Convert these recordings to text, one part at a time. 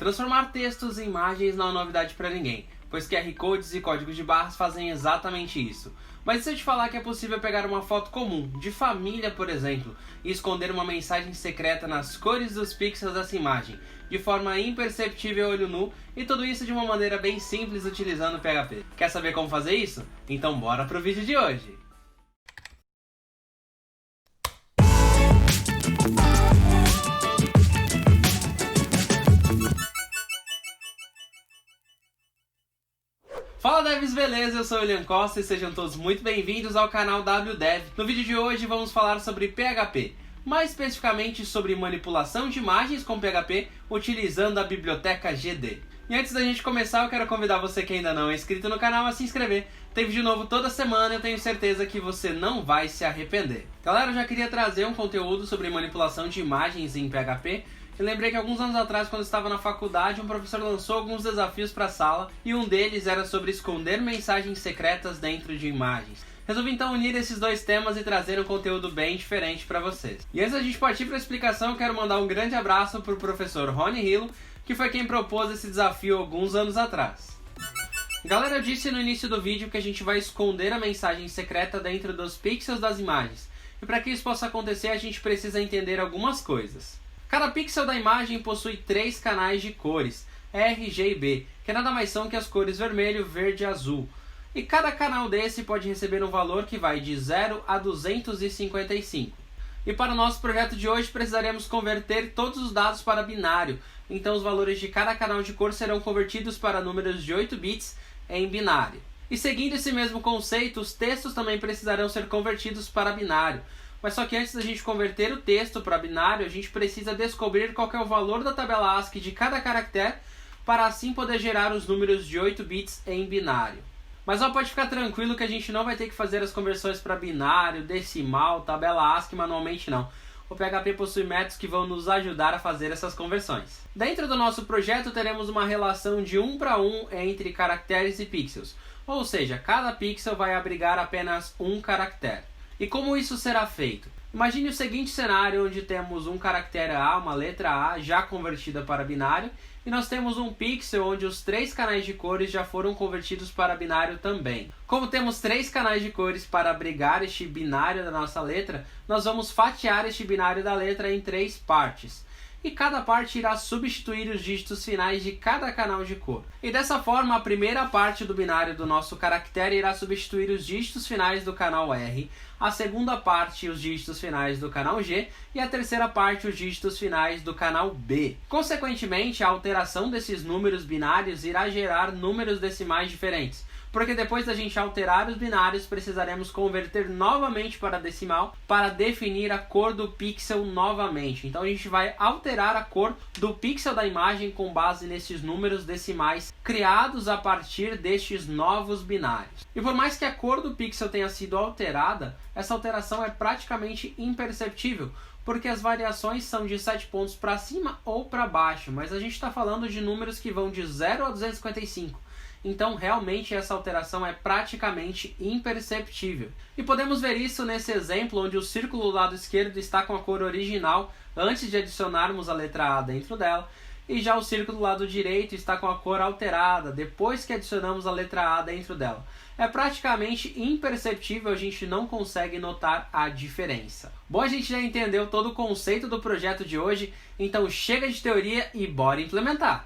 Transformar textos em imagens não é novidade para ninguém, pois QR Codes e códigos de barras fazem exatamente isso. Mas e se eu te falar que é possível pegar uma foto comum, de família por exemplo, e esconder uma mensagem secreta nas cores dos pixels dessa imagem, de forma imperceptível a olho nu, e tudo isso de uma maneira bem simples utilizando o PHP. Quer saber como fazer isso? Então bora pro vídeo de hoje! Fala devs, beleza? Eu sou o William Costa e sejam todos muito bem-vindos ao canal WDev. No vídeo de hoje vamos falar sobre PHP, mais especificamente sobre manipulação de imagens com PHP utilizando a biblioteca GD. E antes da gente começar, eu quero convidar você que ainda não é inscrito no canal a se inscrever. Tem vídeo novo toda semana e eu tenho certeza que você não vai se arrepender. Galera, eu já queria trazer um conteúdo sobre manipulação de imagens em PHP. Eu lembrei que alguns anos atrás, quando eu estava na faculdade, um professor lançou alguns desafios para a sala e um deles era sobre esconder mensagens secretas dentro de imagens. Resolvi então unir esses dois temas e trazer um conteúdo bem diferente para vocês. E antes da gente partir para a explicação, eu quero mandar um grande abraço para o professor Rony Hillo, que foi quem propôs esse desafio alguns anos atrás. Galera, eu disse no início do vídeo que a gente vai esconder a mensagem secreta dentro dos pixels das imagens. E para que isso possa acontecer, a gente precisa entender algumas coisas. Cada pixel da imagem possui 3 canais de cores, R, G e B, que nada mais são que as cores vermelho, verde e azul. E cada canal desse pode receber um valor que vai de 0 a 255. E para o nosso projeto de hoje precisaremos converter todos os dados para binário, então os valores de cada canal de cor serão convertidos para números de 8 bits em binário. E seguindo esse mesmo conceito, os textos também precisarão ser convertidos para binário. Mas só que antes da gente converter o texto para binário, a gente precisa descobrir qual é o valor da tabela ASCII de cada caractere, para assim poder gerar os números de 8 bits em binário. Mas pode ficar tranquilo que a gente não vai ter que fazer as conversões para binário, decimal, tabela ASCII manualmente não. O PHP possui métodos que vão nos ajudar a fazer essas conversões. Dentro do nosso projeto teremos uma relação de 1 para 1 entre caracteres e pixels. Ou seja, cada pixel vai abrigar apenas um caractere. E como isso será feito? Imagine o seguinte cenário onde temos um caractere A, uma letra A, já convertida para binário, e nós temos um pixel onde os 3 canais de cores já foram convertidos para binário também. Como temos 3 canais de cores para abrigar este binário da nossa letra, nós vamos fatiar este binário da letra em 3 partes. E cada parte irá substituir os dígitos finais de cada canal de cor. E dessa forma, a primeira parte do binário do nosso caractere irá substituir os dígitos finais do canal R, a segunda parte os dígitos finais do canal G e a terceira parte os dígitos finais do canal B. Consequentemente, a alteração desses números binários irá gerar números decimais diferentes, porque depois da gente alterar os binários, precisaremos converter novamente para decimal para definir a cor do pixel novamente. Então a gente vai alterar a cor do pixel da imagem com base nesses números decimais criados a partir destes novos binários. E por mais que a cor do pixel tenha sido alterada, essa alteração é praticamente imperceptível, porque as variações são de 7 pontos para cima ou para baixo, mas a gente está falando de números que vão de 0 a 255. Então realmente essa alteração é praticamente imperceptível. E podemos ver isso nesse exemplo onde o círculo do lado esquerdo está com a cor original antes de adicionarmos a letra A dentro dela, e já o círculo do lado direito está com a cor alterada depois que adicionamos a letra A dentro dela. É praticamente imperceptível, a gente não consegue notar a diferença. Bom, a gente já entendeu todo o conceito do projeto de hoje, então chega de teoria e bora implementar!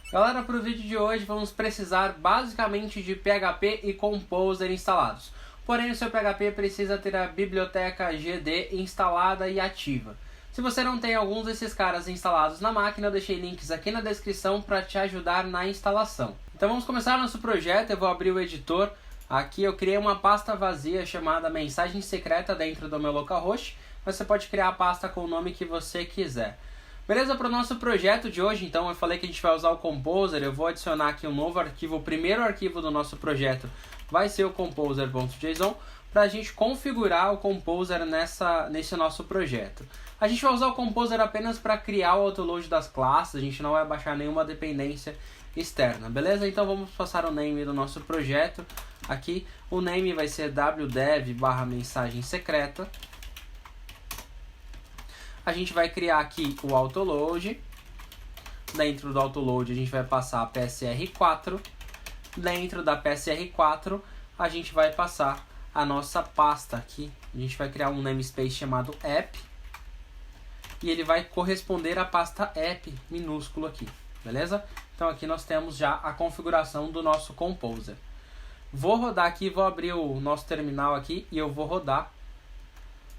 Galera, para o vídeo de hoje vamos precisar basicamente de PHP e Composer instalados. Porém, o seu PHP precisa ter a biblioteca GD instalada e ativa. Se você não tem alguns desses caras instalados na máquina, eu deixei links aqui na descrição para te ajudar na instalação. Então vamos começar nosso projeto. Eu vou abrir o editor. Aqui eu criei uma pasta vazia chamada mensagem secreta dentro do meu localhost. Você pode criar a pasta com o nome que você quiser. Beleza, para o nosso projeto de hoje, então, eu falei que a gente vai usar o Composer, eu vou adicionar aqui um novo arquivo, o primeiro arquivo do nosso projeto vai ser o composer.json, para a gente configurar o Composer nesse nosso projeto. A gente vai usar o Composer apenas para criar o autoload das classes, a gente não vai baixar nenhuma dependência externa, beleza? Então vamos passar o name do nosso projeto, aqui o name vai ser wdev/mensagem secreta. A gente vai criar aqui o autoload. Dentro do autoload a gente vai passar a PSR4. Dentro da PSR4 a gente vai passar a nossa pasta aqui. A gente vai criar um namespace chamado app. E ele vai corresponder à pasta app minúsculo aqui, beleza? Então aqui nós temos já a configuração do nosso Composer. Vou rodar aqui, vou abrir o nosso terminal aqui e eu vou rodar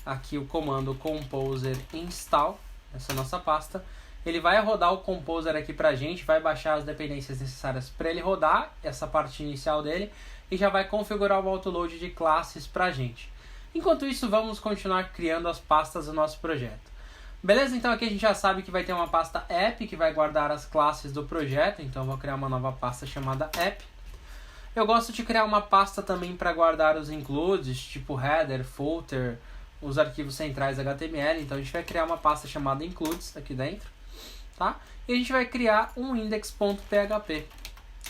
aqui o comando composer install, essa nossa pasta. Ele vai rodar o Composer aqui pra gente, vai baixar as dependências necessárias para ele rodar essa parte inicial dele e já vai configurar o autoload de classes pra gente. Enquanto isso, vamos continuar criando as pastas do nosso projeto. Beleza? Então aqui a gente já sabe que vai ter uma pasta app que vai guardar as classes do projeto, então eu vou criar uma nova pasta chamada app. Eu gosto de criar uma pasta também para guardar os includes, tipo header, footer, os arquivos centrais HTML, então a gente vai criar uma pasta chamada includes aqui dentro, tá? E a gente vai criar um index.php,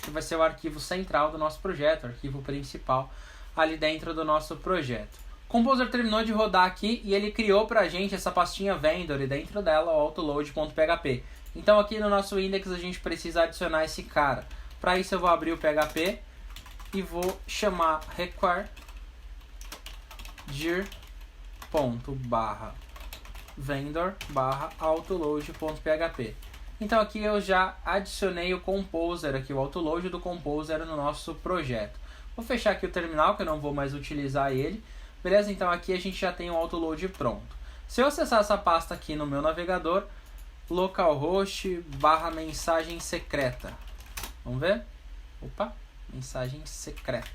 que vai ser o arquivo central do nosso projeto, o arquivo principal ali dentro do nosso projeto. O Composer terminou de rodar aqui e ele criou pra gente essa pastinha vendor e dentro dela o autoload.php. Então aqui no nosso index a gente precisa adicionar esse cara. Para isso eu vou abrir o PHP e vou chamar require dir.vendor/autoload.php. Então aqui eu já adicionei o Composer aqui, o autoload do Composer no nosso projeto. Vou fechar aqui o terminal que eu não vou mais utilizar ele. Beleza? Então aqui a gente já tem o autoload pronto. Se eu acessar essa pasta aqui no meu navegador, localhost /mensagem secreta. Vamos ver? Opa, mensagem secreta.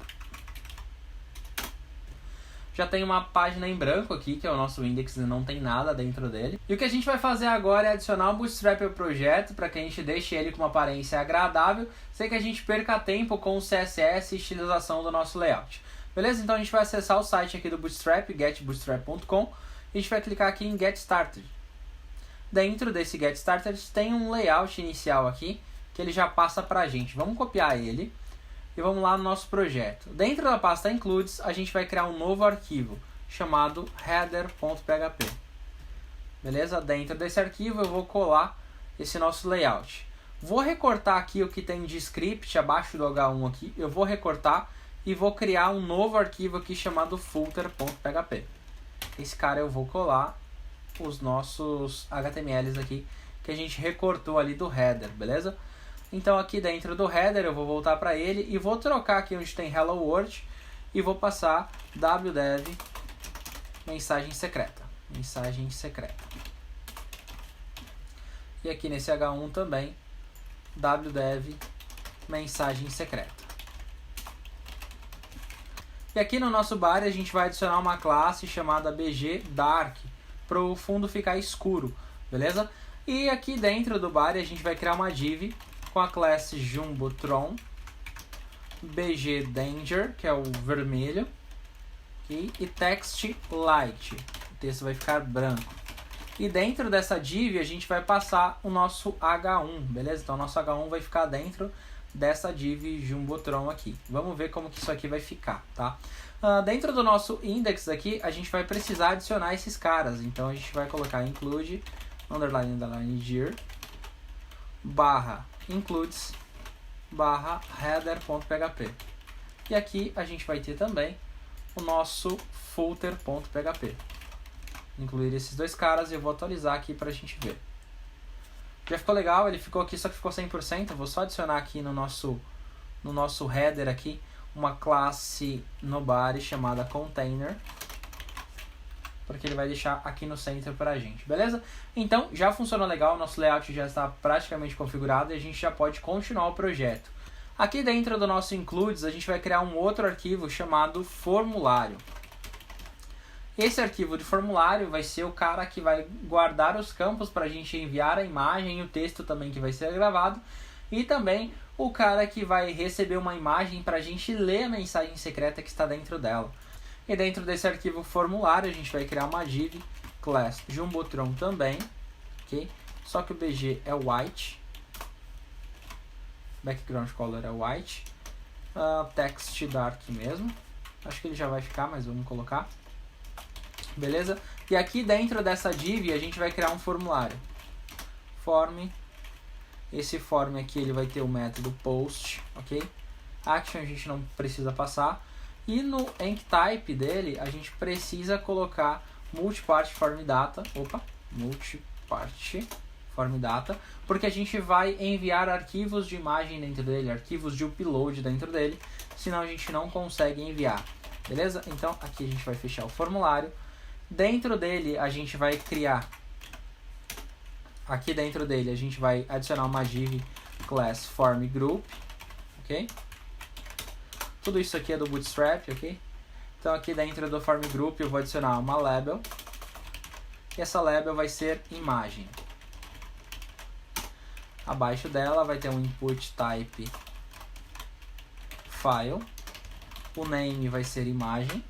Já tem uma página em branco aqui, que é o nosso index e não tem nada dentro dele. E o que a gente vai fazer agora é adicionar o Bootstrap ao projeto para que a gente deixe ele com uma aparência agradável, sem que a gente perca tempo com o CSS e estilização do nosso layout. Beleza? Então a gente vai acessar o site aqui do Bootstrap, getbootstrap.com, e a gente vai clicar aqui em Get Started. Dentro desse Get Started tem um layout inicial aqui, que ele já passa pra gente. Vamos copiar ele e vamos lá no nosso projeto. Dentro da pasta Includes, a gente vai criar um novo arquivo chamado header.php. Beleza? Dentro desse arquivo eu vou colar esse nosso layout. Vou recortar aqui o que tem de script abaixo do H1 aqui, eu vou recortar e vou criar um novo arquivo aqui chamado footer.php. Esse cara eu vou colar os nossos HTMLs aqui que a gente recortou ali do header, beleza? Então aqui dentro do header eu vou voltar para ele e vou trocar aqui onde tem Hello World e vou passar wdev mensagem secreta. Mensagem secreta. E aqui nesse H1 também wdev mensagem secreta. E aqui no nosso body a gente vai adicionar uma classe chamada bgdark para o fundo ficar escuro, beleza? E aqui dentro do body a gente vai criar uma div com a classe jumbotron bgdanger, que é o vermelho, e text light, o texto vai ficar branco. E dentro dessa div a gente vai passar o nosso H1, beleza? Então o nosso H1 vai ficar dentro dessa div jumbotron aqui. Vamos ver como que isso aqui vai ficar, tá? Dentro do nosso index aqui, a gente vai precisar adicionar esses caras. Então a gente vai colocar include underline underline dir barra includes barra header.php. E aqui a gente vai ter também o nosso footer.php. Incluir esses dois caras e eu vou atualizar aqui para a gente ver. Já ficou legal, ele ficou aqui, só que ficou 100%. Eu vou só adicionar aqui no nosso header aqui uma classe no body chamada container, porque ele vai deixar aqui no centro pra gente, beleza? Então, já funcionou legal, nosso layout já está praticamente configurado e a gente já pode continuar o projeto. Aqui dentro do nosso includes, a gente vai criar um outro arquivo chamado formulário. Esse arquivo de formulário vai ser o cara que vai guardar os campos para a gente enviar a imagem e o texto também que vai ser gravado. E também o cara que vai receber uma imagem para a gente ler a mensagem secreta que está dentro dela. E dentro desse arquivo formulário a gente vai criar uma div class jumbotron também. Okay? Só que o BG é white. Background color é white. Text dark mesmo. Acho que ele já vai ficar, mas vamos colocar. Beleza? E aqui dentro dessa div a gente vai criar um formulário. Form. Esse form aqui ele vai ter o método post, ok? Action a gente não precisa passar. E no enctype dele a gente precisa colocar multipart form data. Multipart form data, porque a gente vai enviar arquivos de imagem dentro dele, arquivos de upload dentro dele, senão a gente não consegue enviar, beleza? Então aqui a gente vai fechar o formulário, dentro dele a gente vai criar, aqui dentro dele a gente vai adicionar uma div class form group, ok? Tudo isso aqui é do Bootstrap, ok? Então aqui dentro do form group eu vou adicionar uma label, e essa label vai ser imagem. Abaixo dela vai ter um input type file, o name vai ser imagem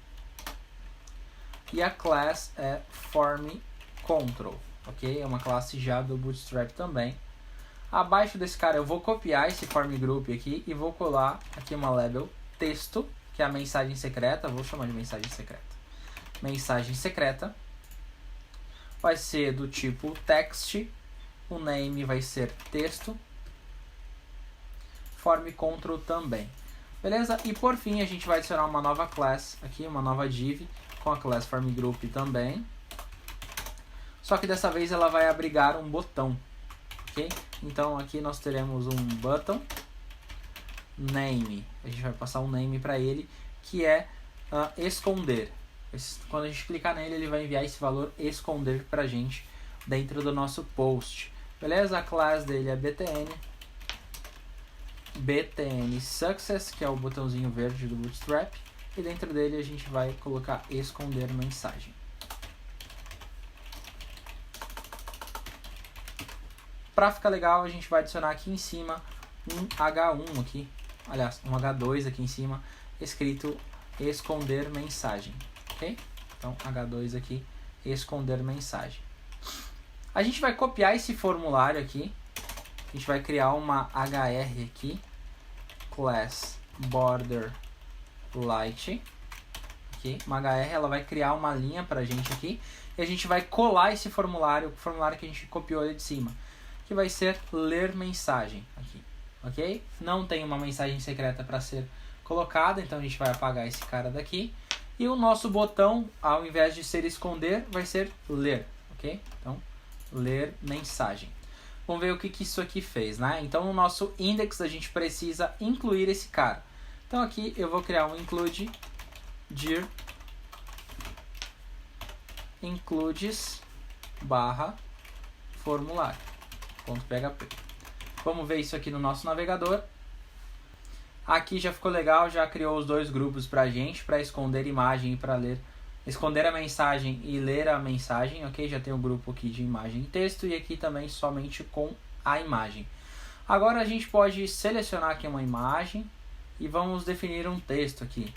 e a class é form control, ok? É uma classe já do Bootstrap também. Abaixo desse cara eu vou copiar esse form group aqui e vou colar aqui uma label texto, que é a mensagem secreta, vou chamar de mensagem secreta. Mensagem secreta vai ser do tipo text. O name vai ser texto, form control também, beleza? E por fim a gente vai adicionar uma nova class aqui, uma nova div com a class form group também, só que dessa vez ela vai abrigar um botão, ok? Então aqui nós teremos um button name, a gente vai passar um name para ele, que é esconder. Quando a gente clicar nele ele vai enviar esse valor esconder para a gente dentro do nosso post. Beleza? A classe dele é btn success, que é o botãozinho verde do Bootstrap, e dentro dele a gente vai colocar esconder mensagem. Para ficar legal, a gente vai adicionar aqui em cima um H1 aqui, aliás, um H2 aqui em cima, escrito esconder mensagem, ok? Então H2 aqui, esconder mensagem. A gente vai copiar esse formulário aqui, a gente vai criar uma HR aqui, class border light, okay? Uma HR ela vai criar uma linha pra gente aqui, e a gente vai colar esse formulário, o formulário que a gente copiou ali de cima, que vai ser ler mensagem aqui, ok? Não tem uma mensagem secreta para ser colocada, então a gente vai apagar esse cara daqui, e o nosso botão, ao invés de ser esconder, vai ser ler, ok? Então ler mensagem. Vamos ver o que isso aqui fez, né? Então no nosso index a gente precisa incluir esse cara. Então aqui eu vou criar um include dir includes barra formulário .php. Vamos ver isso aqui no nosso navegador. Aqui já ficou legal, já criou os dois grupos pra gente, para esconder imagem e para ler. Esconder a mensagem e ler a mensagem, ok? Já tem um grupo aqui de imagem e texto e aqui também somente com a imagem. Agora a gente pode selecionar aqui uma imagem e vamos definir um texto aqui.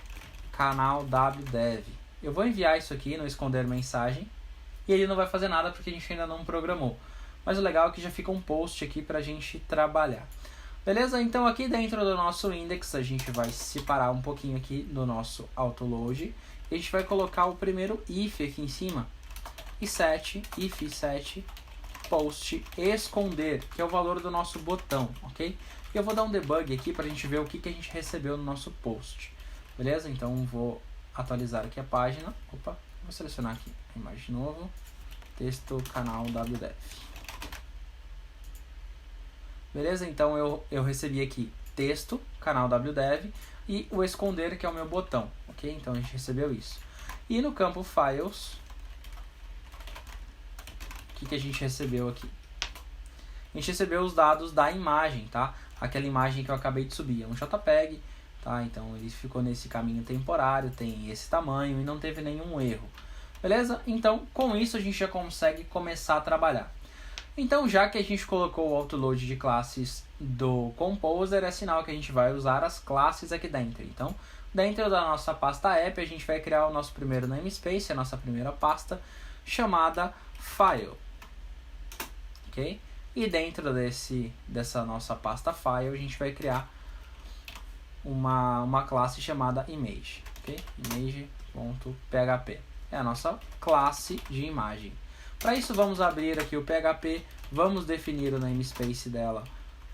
Canal wdev. Eu vou enviar isso aqui no esconder mensagem e ele não vai fazer nada porque a gente ainda não programou. Mas o legal é que já fica um post aqui para a gente trabalhar. Beleza? Então aqui dentro do nosso index a gente vai separar um pouquinho aqui do nosso autoload. A gente vai colocar o primeiro if aqui em cima, e set, if set, post, esconder, que é o valor do nosso botão, ok? E eu vou dar um debug aqui para a gente ver o que a gente recebeu no nosso post, beleza? Então vou atualizar aqui a página, vou selecionar aqui a imagem de novo, texto canal wdev. Beleza? Então eu recebi aqui texto, canal wdev, e o esconder, que é o meu botão, ok? Então a gente recebeu isso. E no campo files, o que a gente recebeu aqui? A gente recebeu os dados da imagem, tá? Aquela imagem que eu acabei de subir, é um JPEG, tá? Então ele ficou nesse caminho temporário, tem esse tamanho e não teve nenhum erro. Beleza? Então com isso a gente já consegue começar a trabalhar. Então, já que a gente colocou o autoload de classes do Composer, é sinal que a gente vai usar as classes aqui dentro. Então, dentro da nossa pasta app, a gente vai criar o nosso primeiro namespace, a nossa primeira pasta, chamada File. Ok? E dentro dessa nossa pasta File, a gente vai criar uma classe chamada Image. Ok? Image.php. É a nossa classe de imagem. Para isso vamos abrir aqui o PHP, vamos definir o namespace dela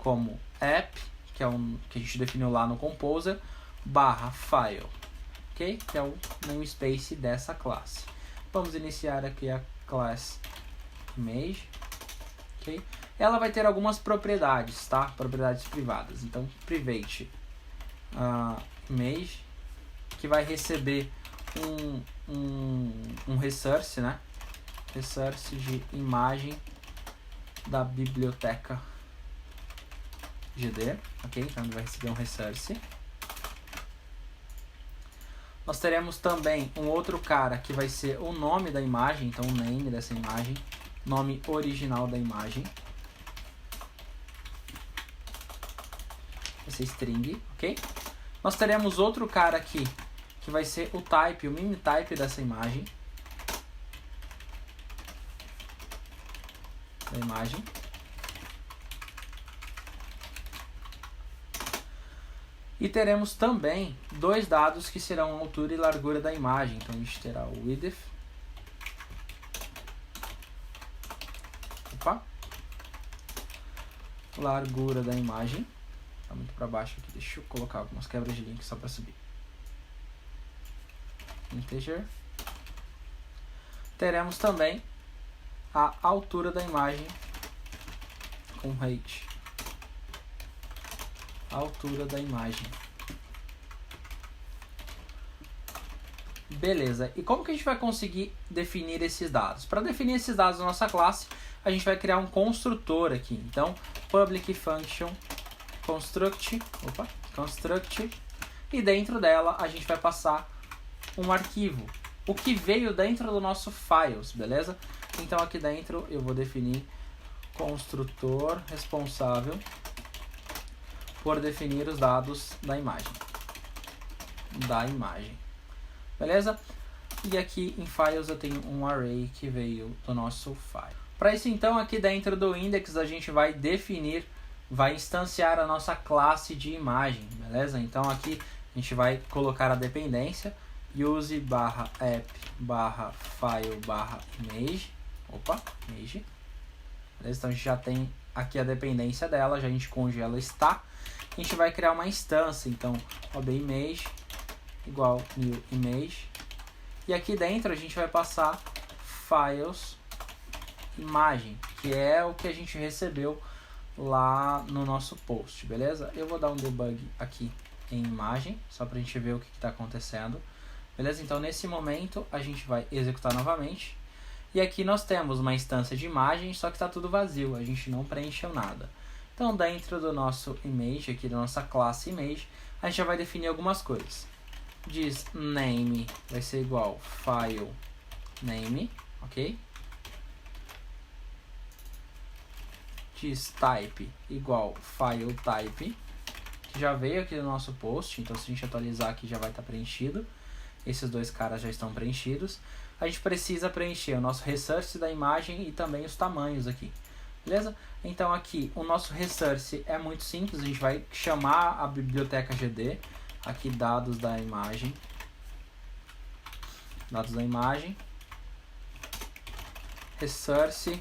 como app, que é que a gente definiu lá no Composer, barra file, ok? Que é o namespace dessa classe. Vamos iniciar aqui a class image, ok? Ela vai ter algumas propriedades, tá? Propriedades privadas. Então, private image, que vai receber um resource, né? Resource de imagem da biblioteca GD, ok? Então ele vai receber um resource. Nós teremos também um outro cara que vai ser o nome da imagem, então o name dessa imagem, nome original da imagem. Vai ser string, ok? Nós teremos outro cara aqui que vai ser o type, o mini type dessa imagem. E teremos também dois dados que serão a altura e largura da imagem. Então a gente terá o width. Largura da imagem. Está muito para baixo aqui. Deixa eu colocar algumas quebras de link só para subir. Integer. Teremos também a altura da imagem com height. A altura da imagem. Beleza. E como que a gente vai conseguir definir esses dados? Para definir esses dados na nossa classe, a gente vai criar um construtor aqui. Então, public function construct, e dentro dela a gente vai passar um arquivo, o que veio dentro do nosso files, beleza? Então aqui dentro eu vou definir construtor responsável por definir os dados da imagem. Beleza? E aqui em files eu tenho um array que veio do nosso file. Para isso então aqui dentro do index a gente vai definir, vai instanciar a nossa classe de imagem, beleza? Então aqui a gente vai colocar a dependência use barra app barra file barra image. Image. Beleza? Então a gente já tem aqui a dependência dela, já a gente congela está. A gente vai criar uma instância, então obimage igual new image. E aqui dentro a gente vai passar files imagem, que é o que a gente recebeu lá no nosso post, beleza? Eu vou dar um debug aqui em imagem, só para a gente ver o que está acontecendo. Beleza? Então nesse momento a gente vai executar novamente. E aqui nós temos uma instância de imagem, só que está tudo vazio, a gente não preencheu nada. Então dentro do nosso image, aqui da nossa classe image, a gente já vai definir algumas coisas. Diz name vai ser igual file name, ok? Diz type igual file type, que já veio aqui no nosso post, então se a gente atualizar aqui já vai estar preenchido. Esses dois caras já estão preenchidos. A gente precisa preencher o nosso resource da imagem e também os tamanhos aqui. Beleza? Então aqui o nosso resource é muito simples. A gente vai chamar a biblioteca GD. Aqui dados da imagem. Resource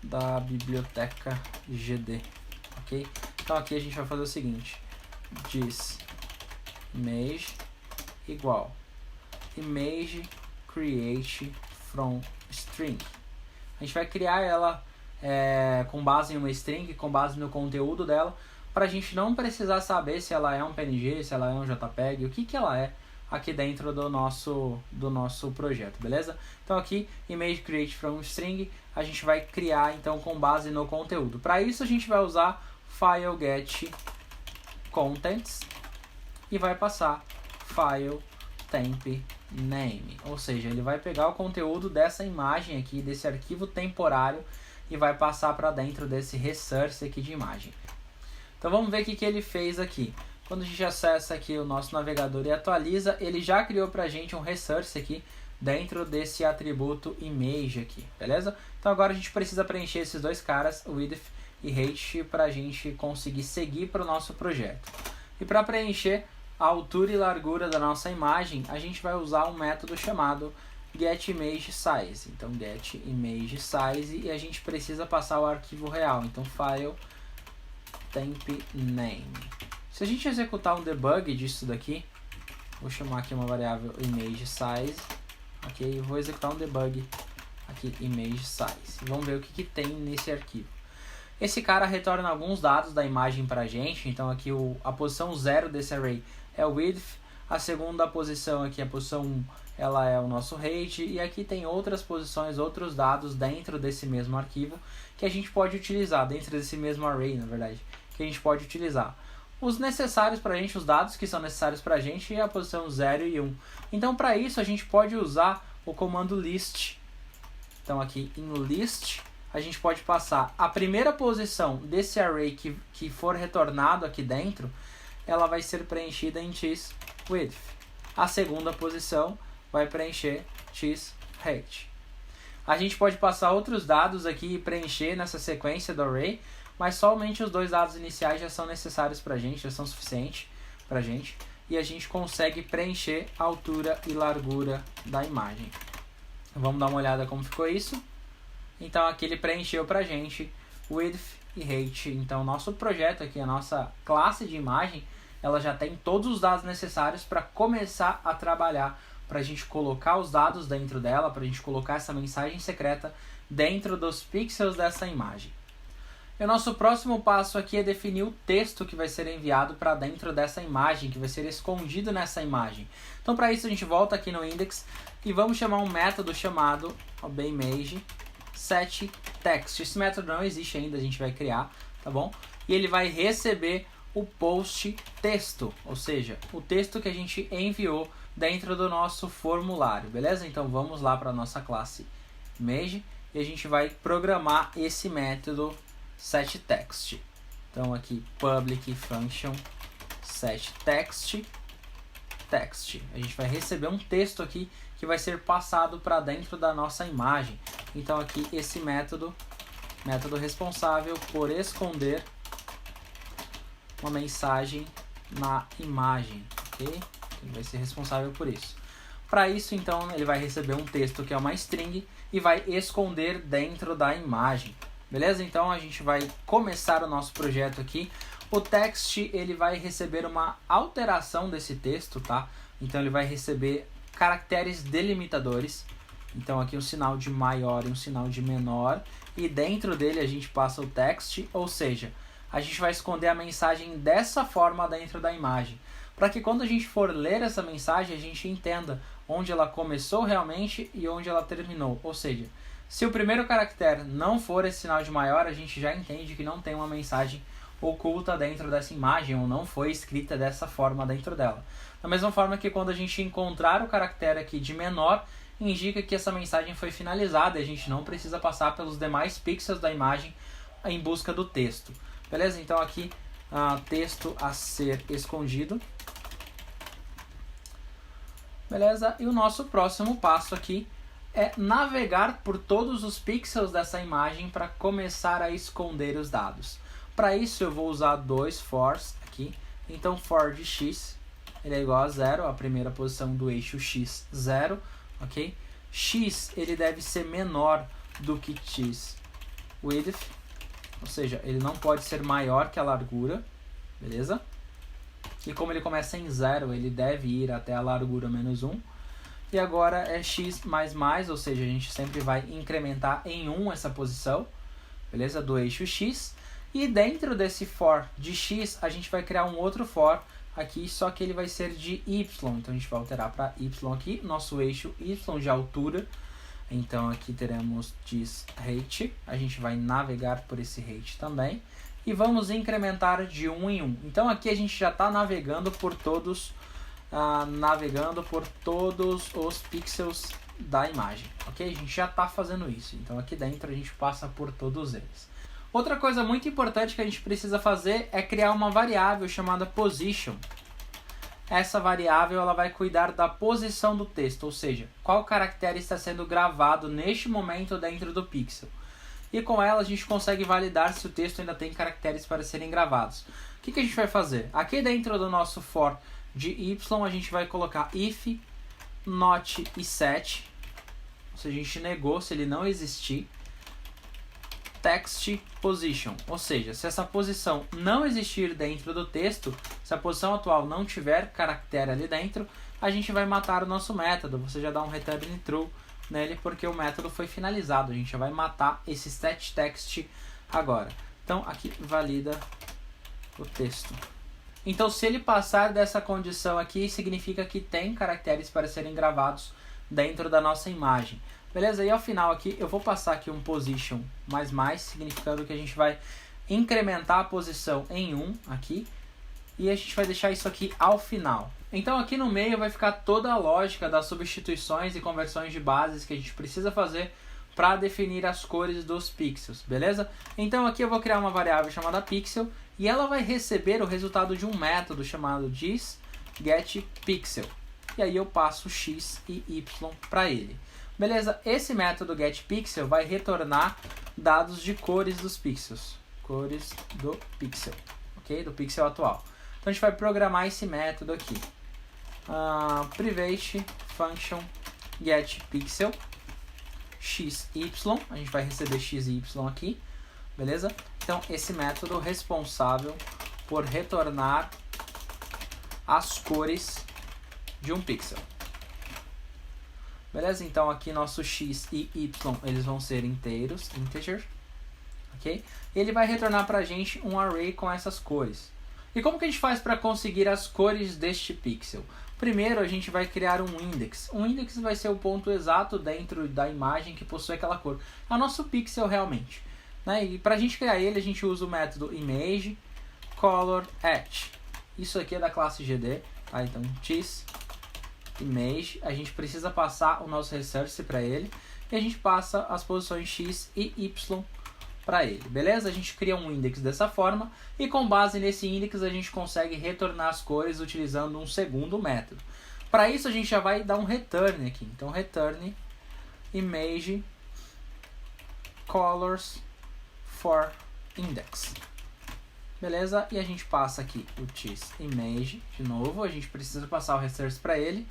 da biblioteca GD. Ok? Então aqui a gente vai fazer o seguinte. Diz image igual image create from string. A gente vai criar ela com base em uma string, com base no conteúdo dela, para a gente não precisar saber se ela é um PNG, se ela é um JPEG, o que ela é aqui dentro do nosso projeto, beleza? Então aqui, image create from string, a gente vai criar então com base no conteúdo. Para isso a gente vai usar file get contents e vai passar file temp name, ou seja, ele vai pegar o conteúdo dessa imagem aqui, desse arquivo temporário, e vai passar para dentro desse resource aqui de imagem. Então vamos ver o que ele fez aqui. Quando a gente acessa aqui o nosso navegador e atualiza, ele já criou para a gente um resource aqui dentro desse atributo image aqui, beleza? Então agora a gente precisa preencher esses dois caras, width e height, para a gente conseguir seguir para o nosso projeto. E para preencher a altura e largura da nossa imagem, a gente vai usar um método chamado getImageSize. Então getImageSize e a gente precisa passar o arquivo real. Então file tempName. Se a gente executar um debug disso daqui, vou chamar aqui uma variável ImageSize, ok? Vou executar um debug aqui ImageSize. Vamos ver o que tem nesse arquivo. Esse cara retorna alguns dados da imagem para a gente. Então aqui a posição 0 desse array é o width, a segunda posição aqui, a posição 1, ela é o nosso height, e aqui tem outras posições, outros dados dentro desse mesmo arquivo que a gente pode utilizar, dentro desse mesmo array, na verdade, que a gente pode utilizar. Os necessários para a gente, os dados que são necessários para a gente é a posição 0 e 1. Então para isso a gente pode usar o comando list. Então aqui em list a gente pode passar a primeira posição desse array que for retornado aqui dentro, ela vai ser preenchida em xWidth. A segunda posição vai preencher xHeight. A gente pode passar outros dados aqui e preencher nessa sequência do array, mas somente os dois dados iniciais já são necessários para a gente, já são suficientes para a gente, e a gente consegue preencher a altura e largura da imagem. Vamos dar uma olhada como ficou isso. Então aqui ele preencheu para a gente width e height. Então nosso projeto aqui, a nossa classe de imagem, ela já tem todos os dados necessários para começar a trabalhar, para a gente colocar os dados dentro dela, para a gente colocar essa mensagem secreta dentro dos pixels dessa imagem. E o nosso próximo passo aqui é definir o texto que vai ser enviado para dentro dessa imagem, que vai ser escondido nessa imagem. Então para isso a gente volta aqui no index e vamos chamar um método chamado setText. Esse método não existe ainda, a gente vai criar, tá bom? E ele vai receber o post texto, ou seja, o texto que a gente enviou dentro do nosso formulário, beleza? Então vamos lá para a nossa classe Image e a gente vai programar esse método setText. Então aqui public function setText text. A gente vai receber um texto aqui que vai ser passado para dentro da nossa imagem. Então aqui esse método responsável por esconder uma mensagem na imagem, ok? Ele vai ser responsável por isso. Para isso, então, ele vai receber um texto que é uma string e vai esconder dentro da imagem. Beleza? Então a gente vai começar o nosso projeto aqui. O text ele vai receber uma alteração desse texto, tá? Então ele vai receber caracteres delimitadores. Então aqui um sinal de maior e um sinal de menor. E dentro dele a gente passa o text, ou seja, a gente vai esconder a mensagem dessa forma dentro da imagem. Para que quando a gente for ler essa mensagem, a gente entenda onde ela começou realmente e onde ela terminou. Ou seja, se o primeiro caractere não for esse sinal de maior, a gente já entende que não tem uma mensagem oculta dentro dessa imagem, ou não foi escrita dessa forma dentro dela. Da mesma forma que quando a gente encontrar o caractere aqui de menor, indica que essa mensagem foi finalizada e a gente não precisa passar pelos demais pixels da imagem em busca do texto. Beleza? Então aqui, texto a ser escondido. Beleza? E o nosso próximo passo aqui é navegar por todos os pixels dessa imagem para começar a esconder os dados. Para isso eu vou usar dois fors aqui. Então for de x, ele é igual a 0, a primeira posição do eixo x, 0, ok? X ele deve ser menor do que xWidth, ou seja, ele não pode ser maior que a largura, beleza? E como ele começa em 0, ele deve ir até a largura menos 1. E agora é x mais mais, ou seja, a gente sempre vai incrementar em 1 essa posição, beleza? Do eixo x. E dentro desse for de x, a gente vai criar um outro for aqui, só que ele vai ser de y. Então a gente vai alterar para y aqui, nosso eixo y de altura. Então aqui teremos xHeight, a gente vai navegar por esse height também. E vamos incrementar de 1 em 1. Então aqui a gente já está navegando por todos os pixels da imagem, ok? A gente já está fazendo isso. Então aqui dentro a gente passa por todos eles. Outra coisa muito importante que a gente precisa fazer é criar uma variável chamada position. Essa variável ela vai cuidar da posição do texto, ou seja, qual caractere está sendo gravado neste momento dentro do pixel. E com ela a gente consegue validar se o texto ainda tem caracteres para serem gravados. O que a gente vai fazer? Aqui dentro do nosso for de y a gente vai colocar if, not e set. seja, a gente negou se ele não existir, text position, ou seja, se essa posição não existir dentro do texto, se a posição atual não tiver caractere ali dentro, a gente vai matar o nosso método. Você já dá um return true nele porque o método foi finalizado. A gente já vai matar esse set text agora. Então aqui valida o texto. Então se ele passar dessa condição aqui, significa que tem caracteres para serem gravados dentro da nossa imagem. Beleza? E ao final aqui eu vou passar aqui um position mais, significando que a gente vai incrementar a posição em 1 aqui. E a gente vai deixar isso aqui ao final. Então aqui no meio vai ficar toda a lógica das substituições e conversões de bases que a gente precisa fazer para definir as cores dos pixels, beleza? Então aqui eu vou criar uma variável chamada pixel e ela vai receber o resultado de um método chamado getPixel. E aí eu passo x e y para ele. Beleza? Esse método getPixel vai retornar dados de cores dos pixels. Cores do pixel, ok? Do pixel atual. Então a gente vai programar esse método aqui. Private function getPixel xy, a gente vai receber x e y aqui, beleza? Então esse método é responsável por retornar as cores de um pixel. Beleza? Então aqui nosso x e y eles vão ser inteiros, integer, ok? E ele vai retornar para a gente um array com essas cores. E como que a gente faz para conseguir as cores deste pixel? Primeiro a gente vai criar um index. Um index vai ser o ponto exato dentro da imagem que possui aquela cor. É o nosso pixel realmente, né? E para a gente criar ele, a gente usa o método ImageColorAt. Isso aqui é da classe GD, tá? Então image, a gente precisa passar o nosso resource para ele e a gente passa as posições x e y para ele, beleza? A gente cria um index dessa forma e com base nesse index a gente consegue retornar as cores utilizando um segundo método. Para isso a gente já vai dar um return aqui, então return image colors for index. Beleza? E a gente passa aqui o image de novo, a gente precisa passar o resource para ele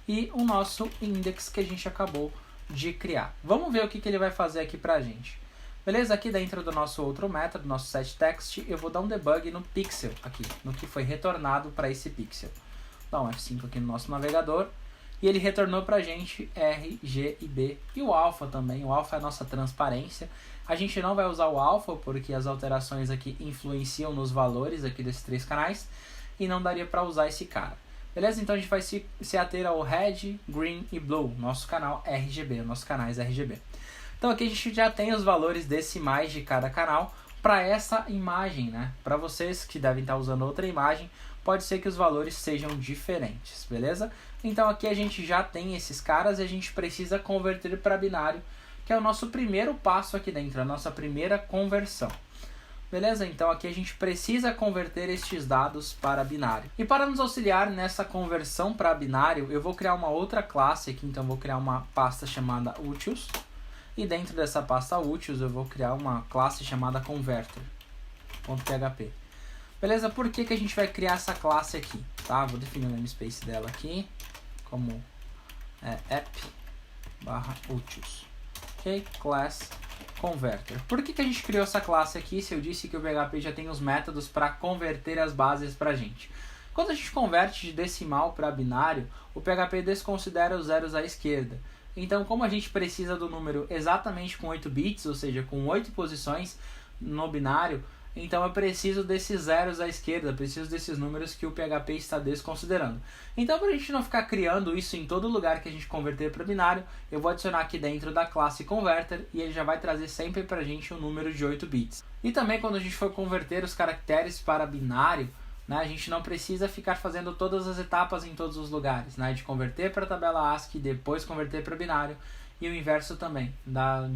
e o nosso index que a gente acabou de criar. Vamos ver o que ele vai fazer aqui para a gente. Beleza? Aqui dentro do nosso outro método, nosso setText, eu vou dar um debug no pixel aqui, no que foi retornado para esse pixel. Dá um F5 aqui no nosso navegador e ele retornou para a gente R, G e B e o alpha também. O alpha é a nossa transparência. A gente não vai usar o alpha porque as alterações aqui influenciam nos valores aqui desses três canais e não daria para usar esse cara. Beleza? Então a gente vai se ater ao red, green e blue, nosso canal RGB, nossos canais RGB. Então aqui a gente já tem os valores decimais de cada canal para essa imagem, né? Para vocês que devem estar usando outra imagem, pode ser que os valores sejam diferentes, beleza? Então aqui a gente já tem esses caras e a gente precisa converter para binário, que é o nosso primeiro passo aqui dentro, a nossa primeira conversão. Beleza? Então aqui a gente precisa converter estes dados para binário. E para nos auxiliar nessa conversão para binário, eu vou criar uma outra classe aqui, então eu vou criar uma pasta chamada utils. E dentro dessa pasta utils eu vou criar uma classe chamada converter.php. Beleza? Por que a gente vai criar essa classe aqui? Tá? Vou definir o namespace dela aqui como app/utils. Ok? Class converter. Por que a gente criou essa classe aqui se eu disse que o PHP já tem os métodos para converter as bases para a gente? Quando a gente converte de decimal para binário, o PHP desconsidera os zeros à esquerda. Então, como a gente precisa do número exatamente com 8 bits, ou seja, com 8 posições no binário, então eu preciso desses zeros à esquerda, preciso desses números que o PHP está desconsiderando. Então, para a gente não ficar criando isso em todo lugar que a gente converter para binário, eu vou adicionar aqui dentro da classe converter e ele já vai trazer sempre para a gente um número de 8 bits. E também quando a gente for converter os caracteres para binário, né, a gente não precisa ficar fazendo todas as etapas em todos os lugares, né, de converter para tabela ASCII, depois converter para binário, e o inverso também,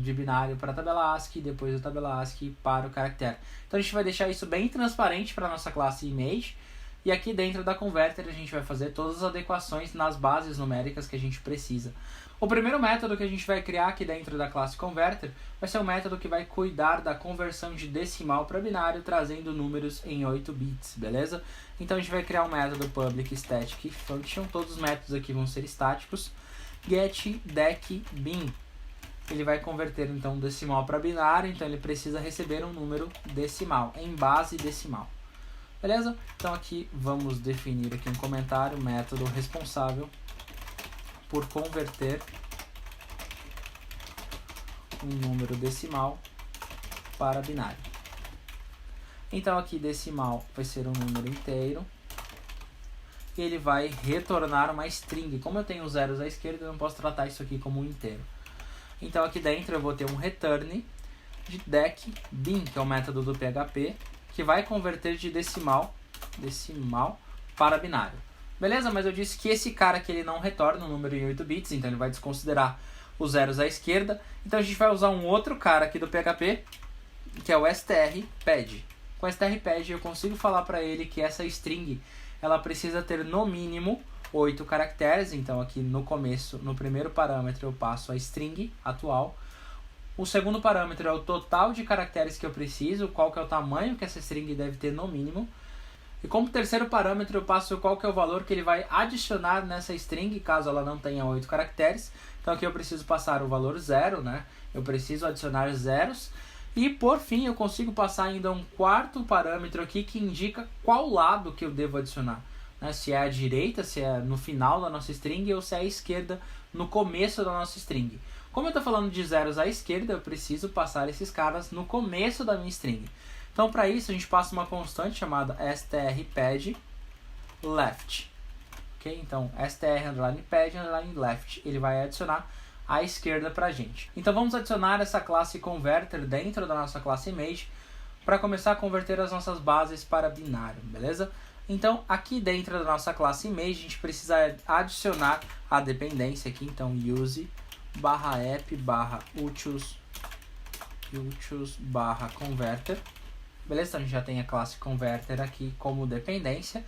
de binário para tabela ASCII, depois da tabela ASCII para o caractere. Então a gente vai deixar isso bem transparente para a nossa classe image, e aqui dentro da converter a gente vai fazer todas as adequações nas bases numéricas que a gente precisa. O primeiro método que a gente vai criar aqui dentro da classe converter vai ser o método que vai cuidar da conversão de decimal para binário, trazendo números em 8 bits, beleza? Então a gente vai criar um método public static function, todos os métodos aqui vão ser estáticos, getDecBin. ele vai converter então decimal para binário, então ele precisa receber um número decimal, em base decimal. Beleza? Então aqui vamos definir aqui um comentário, método responsável por converter um número decimal para binário. Então aqui decimal vai ser um número inteiro. E ele vai retornar uma string. Como eu tenho zeros à esquerda, eu não posso tratar isso aqui como um inteiro. Então aqui dentro eu vou ter um return de decBin, que é o método do PHP, que vai converter de decimal para binário. Beleza? Mas eu disse que esse cara aqui ele não retorna um número em 8 bits, então ele vai desconsiderar os zeros à esquerda. Então a gente vai usar um outro cara aqui do PHP, que é o strpad. Com o strpad eu consigo falar para ele que essa string ela precisa ter no mínimo 8 caracteres. Então aqui no começo, no primeiro parâmetro eu passo a string atual. O segundo parâmetro é o total de caracteres que eu preciso, qual que é o tamanho que essa string deve ter no mínimo. E como terceiro parâmetro eu passo qual que é o valor que ele vai adicionar nessa string, caso ela não tenha 8 caracteres. Então aqui eu preciso passar o valor 0, né? Eu preciso adicionar zeros. E por fim eu consigo passar ainda um quarto parâmetro aqui que indica qual lado que eu devo adicionar, né? Se é a direita, se é no final da nossa string ou se é a esquerda no começo da nossa string. Como eu estou falando de zeros à esquerda, eu preciso passar esses caras no começo da minha string. Então para isso a gente passa uma constante chamada strpad left. Okay? Então str_pad_left ele vai adicionar à esquerda para a gente. Então vamos adicionar essa classe converter dentro da nossa classe image para começar a converter as nossas bases para binário, beleza? Então aqui dentro da nossa classe image a gente precisa adicionar a dependência aqui, então use/app/utils/converter, beleza? Então a gente já tem a classe converter aqui como dependência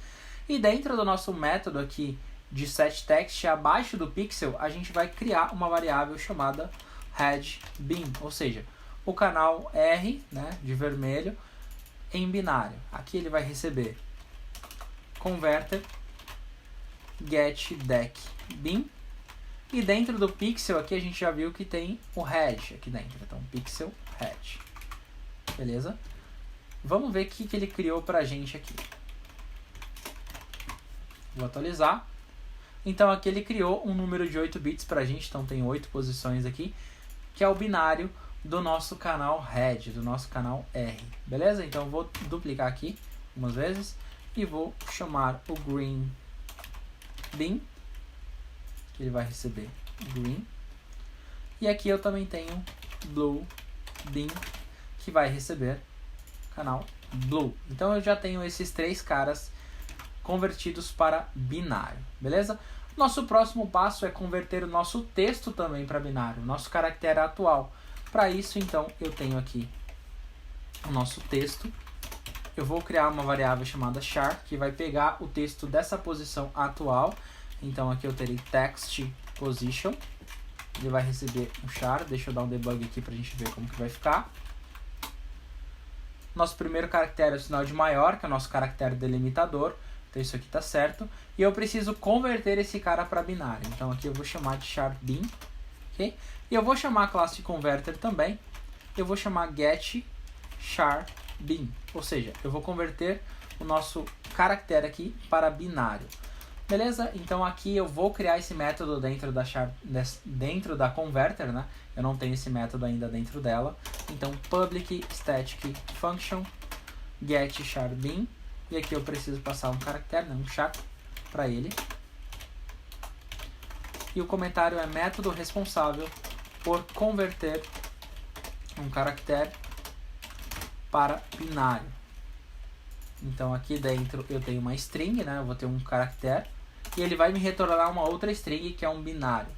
e dentro do nosso método aqui de setText, abaixo do pixel, a gente vai criar uma variável chamada headBin, ou seja, o canal R, né, de vermelho, em binário. Aqui ele vai receber converter getDecBin e dentro do pixel aqui a gente já viu que tem o head aqui dentro, então pixel head, beleza? Vamos ver o que ele criou pra gente aqui. Vou atualizar. Então aqui ele criou um número de 8 bits pra gente, então tem 8 posições aqui, que é o binário do nosso canal head, do nosso canal R, beleza? Então eu vou duplicar aqui algumas vezes e vou chamar o green bin, que ele vai receber green, e aqui eu também tenho blue bin, que vai receber canal blue. Então eu já tenho esses três caras convertidos para binário, beleza? Nosso próximo passo é converter o nosso texto também para binário, nosso caractere atual. Para isso, então, eu tenho aqui o nosso texto. Eu vou criar uma variável chamada char, que vai pegar o texto dessa posição atual. Então aqui eu terei text position. Ele vai receber um char. Deixa eu dar um debug aqui para a gente ver como que vai ficar. Nosso primeiro caractere é o sinal de maior, que é o nosso caractere delimitador. Então isso aqui está certo. E eu preciso converter esse cara para binário. Então aqui eu vou chamar de char_bin. Okay? E eu vou chamar a classe converter também. Eu vou chamar getChar_bin. Ou seja, eu vou converter o nosso caractere aqui para binário. Beleza? Então aqui eu vou criar esse método dentro da converter, né? Eu não tenho esse método ainda dentro dela. Então public static function getChar_bin. E aqui eu preciso passar um caractere, né, um char, para ele. E o comentário é método responsável por converter um caractere para binário. Então aqui dentro eu tenho uma string, né, eu vou ter um caractere, e ele vai me retornar uma outra string que é um binário.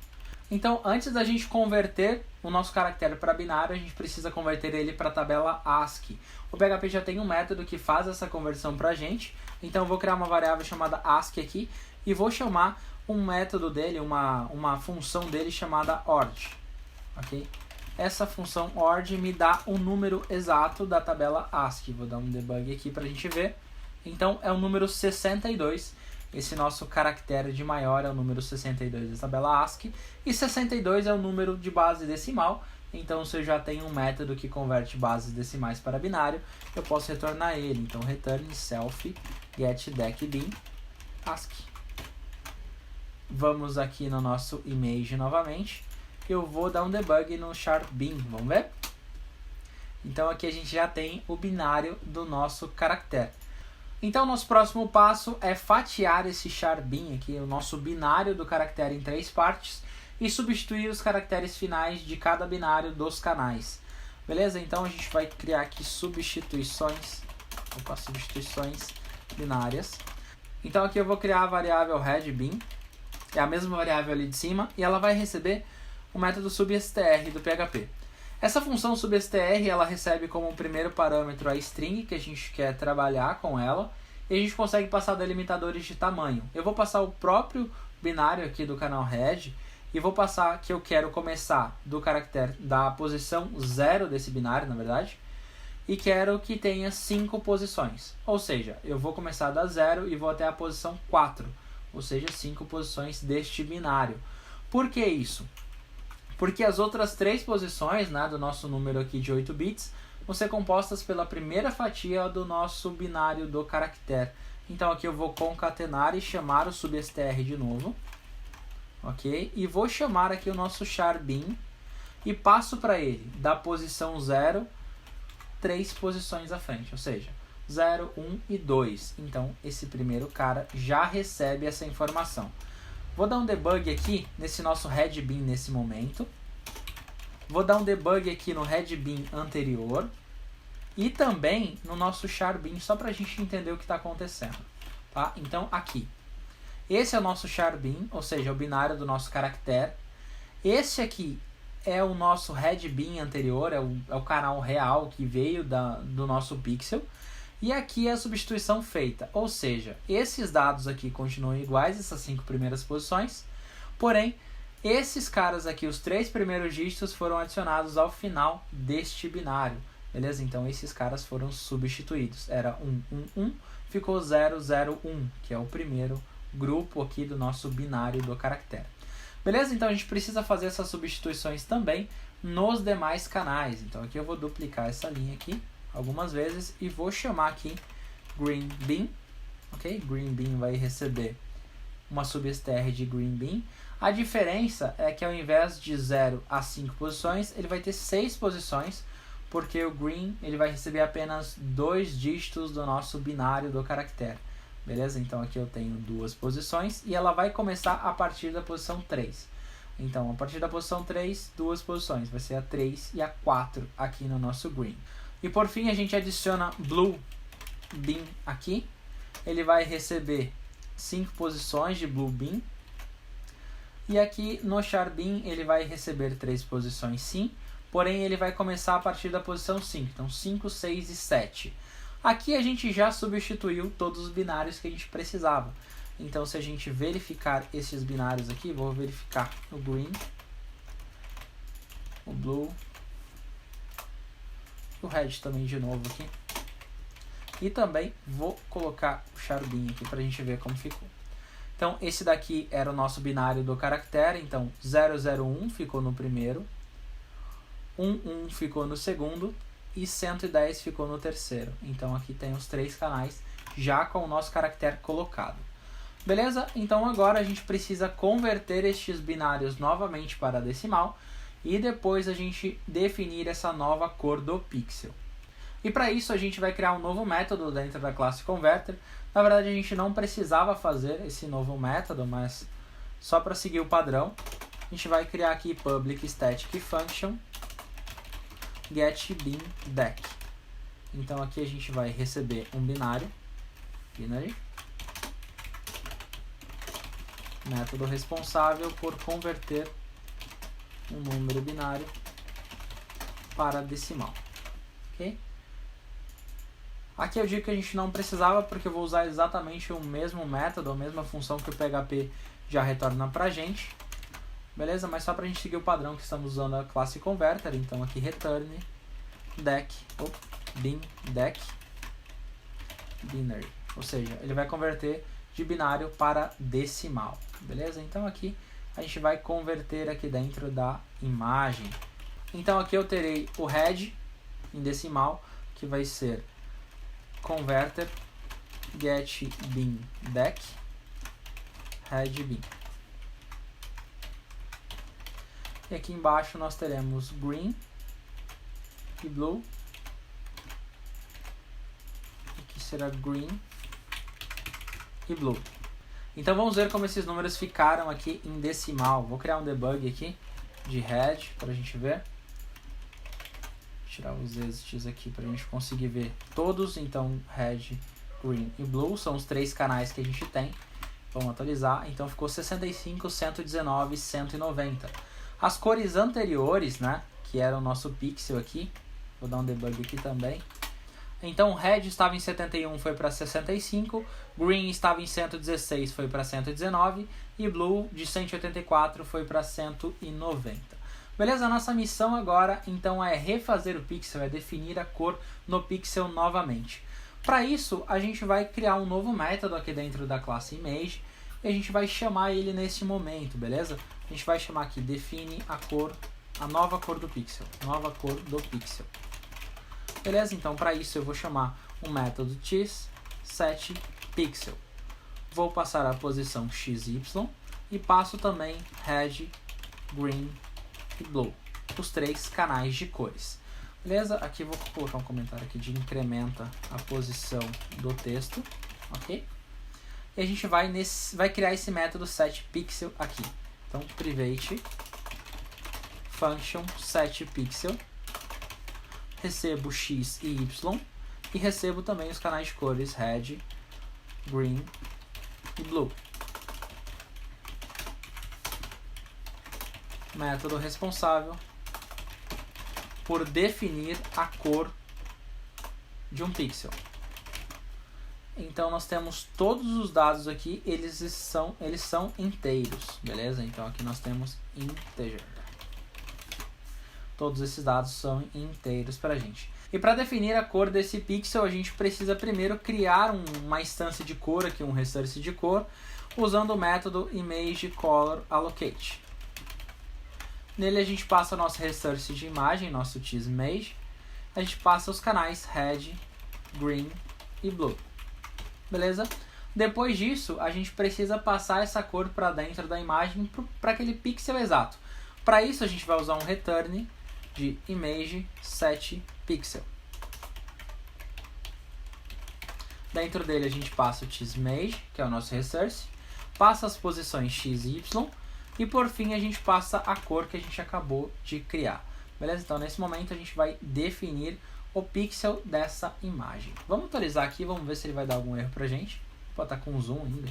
Então, antes da gente converter o nosso caractere para binário, a gente precisa converter ele para a tabela ASCII. O PHP já tem um método que faz essa conversão para a gente. Então, eu vou criar uma variável chamada ASCII aqui e vou chamar um método dele, uma função dele chamada ord. Okay? Essa função ord me dá o número exato da tabela ASCII. Vou dar um debug aqui para a gente ver. Então, é o número 62. esse nosso caractere de maior é o número 62 da tabela ASCII, e 62 é o número de base decimal. Então, se eu já tenho um método que converte bases decimais para binário, eu posso retornar ele. Então, return self getDecBin ASCII. Vamos aqui no nosso image novamente. Eu vou dar um debug no sharp_bin, vamos ver? Então, aqui a gente já tem o binário do nosso caractere. Então, nosso próximo passo é fatiar esse sharp_bin aqui, o nosso binário do caractere, em 3 partes, e substituir os caracteres finais de cada binário dos canais. Beleza? Então a gente vai criar aqui substituições binárias. Então aqui eu vou criar a variável headBin, é a mesma variável ali de cima, e ela vai receber o método substr do PHP. Essa função substr, ela recebe como primeiro parâmetro a string que a gente quer trabalhar com ela, e a gente consegue passar delimitadores de tamanho. Eu vou passar o próprio binário aqui do canal head, e vou passar que eu quero começar do caractere da posição 0 desse binário, na verdade, e quero que tenha 5 posições. Ou seja, eu vou começar da 0 e vou até a posição 4, ou seja, 5 posições deste binário. Por que isso? Porque as outras 3 posições, né, do nosso número aqui de 8 bits vão ser compostas pela primeira fatia do nosso binário do caractere. Então aqui eu vou concatenar e chamar o substr de novo. Ok? E vou chamar aqui o nosso char_bin e passo para ele, da posição 0, 3 posições à frente, ou seja, 0, 1 e 2. Então, esse primeiro cara já recebe essa informação. Vou dar um debug aqui nesse nosso headBin nesse momento. Vou dar um debug aqui no headBin anterior e também no nosso char_bin, só para a gente entender o que está acontecendo. Tá? Então, aqui. Esse é o nosso char_bin, ou seja, o binário do nosso caractere. Esse aqui é o nosso headBin anterior, é o canal real que veio do nosso pixel. E aqui é a substituição feita, ou seja, esses dados aqui continuam iguais, essas 5 primeiras posições. Porém, esses caras aqui, os 3 primeiros dígitos, foram adicionados ao final deste binário. Beleza? Então, esses caras foram substituídos. Era 1, 1, 1, ficou 0, 0, 1, que é o primeiro grupo aqui do nosso binário do caractere. Beleza? Então a gente precisa fazer essas substituições também nos demais canais. Então aqui eu vou duplicar essa linha aqui algumas vezes e vou chamar aqui greenBin. Ok? greenBin vai receber uma substr de greenBin. A diferença é que ao invés de 0 a 5 posições, ele vai ter 6 posições, porque o green ele vai receber apenas 2 dígitos do nosso binário do caractere. Beleza? Então aqui eu tenho 2 posições e ela vai começar a partir da posição 3. Então, a partir da posição 3, 2 posições. Vai ser a 3 e a 4 aqui no nosso green. E por fim, a gente adiciona blueBin aqui. Ele vai receber 5 posições de blueBin. E aqui no char_bin ele vai receber 3 posições sim. Porém, ele vai começar a partir da posição 5. Então, 5, 6 e 7. Aqui a gente já substituiu todos os binários que a gente precisava. Então, se a gente verificar esses binários aqui, vou verificar o green, o blue, o red também de novo aqui. E também vou colocar o char_bin aqui para a gente ver como ficou. Então, esse daqui era o nosso binário do caractere. Então, 001 ficou no primeiro, 11 ficou no segundo e 110 ficou no terceiro. Então aqui tem os 3 canais já com o nosso caractere colocado. Beleza? Então agora a gente precisa converter estes binários novamente para decimal e depois a gente definir essa nova cor do pixel. E para isso a gente vai criar um novo método dentro da classe Converter. Na verdade a gente não precisava fazer esse novo método, mas só para seguir o padrão, a gente vai criar aqui public static function getBinDec. Então aqui a gente vai receber um binário, binary, método responsável por converter um número binário para decimal. Ok? Aqui eu digo que a gente não precisava porque eu vou usar exatamente o mesmo método, a mesma função que o PHP já retorna para a gente. Beleza? Mas só para a gente seguir o padrão que estamos usando a classe Converter. Então aqui return bin_dec binary. Ou seja, ele vai converter de binário para decimal, beleza? Então aqui a gente vai converter aqui dentro da imagem. Então aqui eu terei o head em decimal, que vai ser converter get bin deck head bin. E aqui embaixo nós teremos green e blue. Aqui será green e blue. Então vamos ver como esses números ficaram aqui em decimal. Vou criar um debug aqui de head para a gente ver. Vou tirar os exits aqui para a gente conseguir ver todos. Então head, green e blue são os 3 canais que a gente tem. Vamos atualizar. Então ficou 65, 119 e 190. As cores anteriores, né, que era o nosso pixel aqui. Vou dar um debug aqui também. Então, red estava em 71, foi para 65. Green estava em 116, foi para 119. E blue, de 184, foi para 190. Beleza? A nossa missão agora, então, é refazer o pixel, é definir a cor no pixel novamente. Para isso, a gente vai criar um novo método aqui dentro da classe Image. E a gente vai chamar ele nesse momento, beleza? A gente vai chamar aqui, define a cor, a nova cor do pixel. Nova cor do pixel. Beleza? Então, para isso eu vou chamar um método setPixel. Vou passar a posição XY e passo também red, green e blue, os 3 canais de cores. Beleza? Aqui vou colocar um comentário aqui de incrementa a posição do texto, ok? E a gente vai criar esse método setPixel aqui. Então, private function setPixel. Recebo x e y e recebo também os canais de cores red, green e blue. Método responsável por definir a cor de um pixel. Então nós temos todos os dados aqui, eles são inteiros, beleza? Então aqui nós temos integer. Todos esses dados são inteiros para a gente. E para definir a cor desse pixel, a gente precisa primeiro criar uma instância de cor, aqui um resource de cor, usando o método ImageColorAllocate. Nele a gente passa o nosso resource de imagem, nosso tsImage. A gente passa os canais red, green e blue. Beleza? Depois disso, a gente precisa passar essa cor para dentro da imagem para aquele pixel exato. Para isso, a gente vai usar um return de image setPixel. Dentro dele a gente passa o tsImage, que é o nosso resource, passa as posições x e y e por fim a gente passa a cor que a gente acabou de criar. Beleza? Então nesse momento a gente vai definir o pixel dessa imagem. Vamos atualizar aqui, vamos ver se ele vai dar algum erro pra gente. Pode estar com zoom ainda.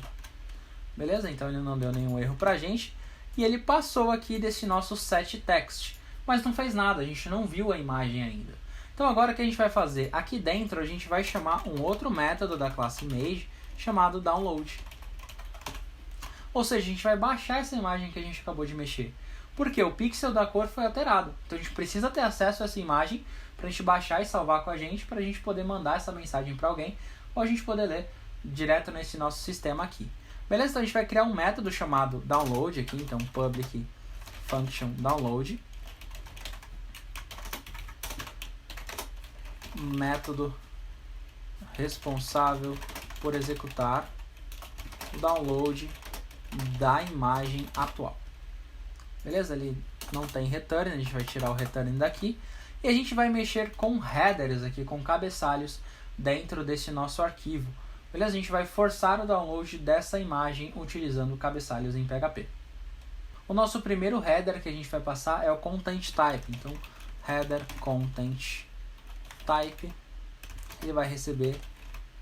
Beleza? Então ele não deu nenhum erro pra gente. E ele passou aqui desse nosso setText, mas não fez nada, a gente não viu a imagem ainda. Então agora o que a gente vai fazer? Aqui dentro a gente vai chamar um outro método da classe Image chamado download. Ou seja, a gente vai baixar essa imagem que a gente acabou de mexer. Porque o pixel da cor foi alterado. Então a gente precisa ter acesso a essa imagem para a gente baixar e salvar com a gente, para a gente poder mandar essa mensagem para alguém, ou a gente poder ler direto nesse nosso sistema aqui. Beleza? Então a gente vai criar um método chamado download aqui, então public function download. Método responsável por executar o download da imagem atual. Beleza? Ele não tem return, a gente vai tirar o return daqui. E a gente vai mexer com headers aqui, com cabeçalhos dentro desse nosso arquivo. Beleza? A gente vai forçar o download dessa imagem utilizando cabeçalhos em PHP. O nosso primeiro header que a gente vai passar é o content type. Então, header content type, ele vai receber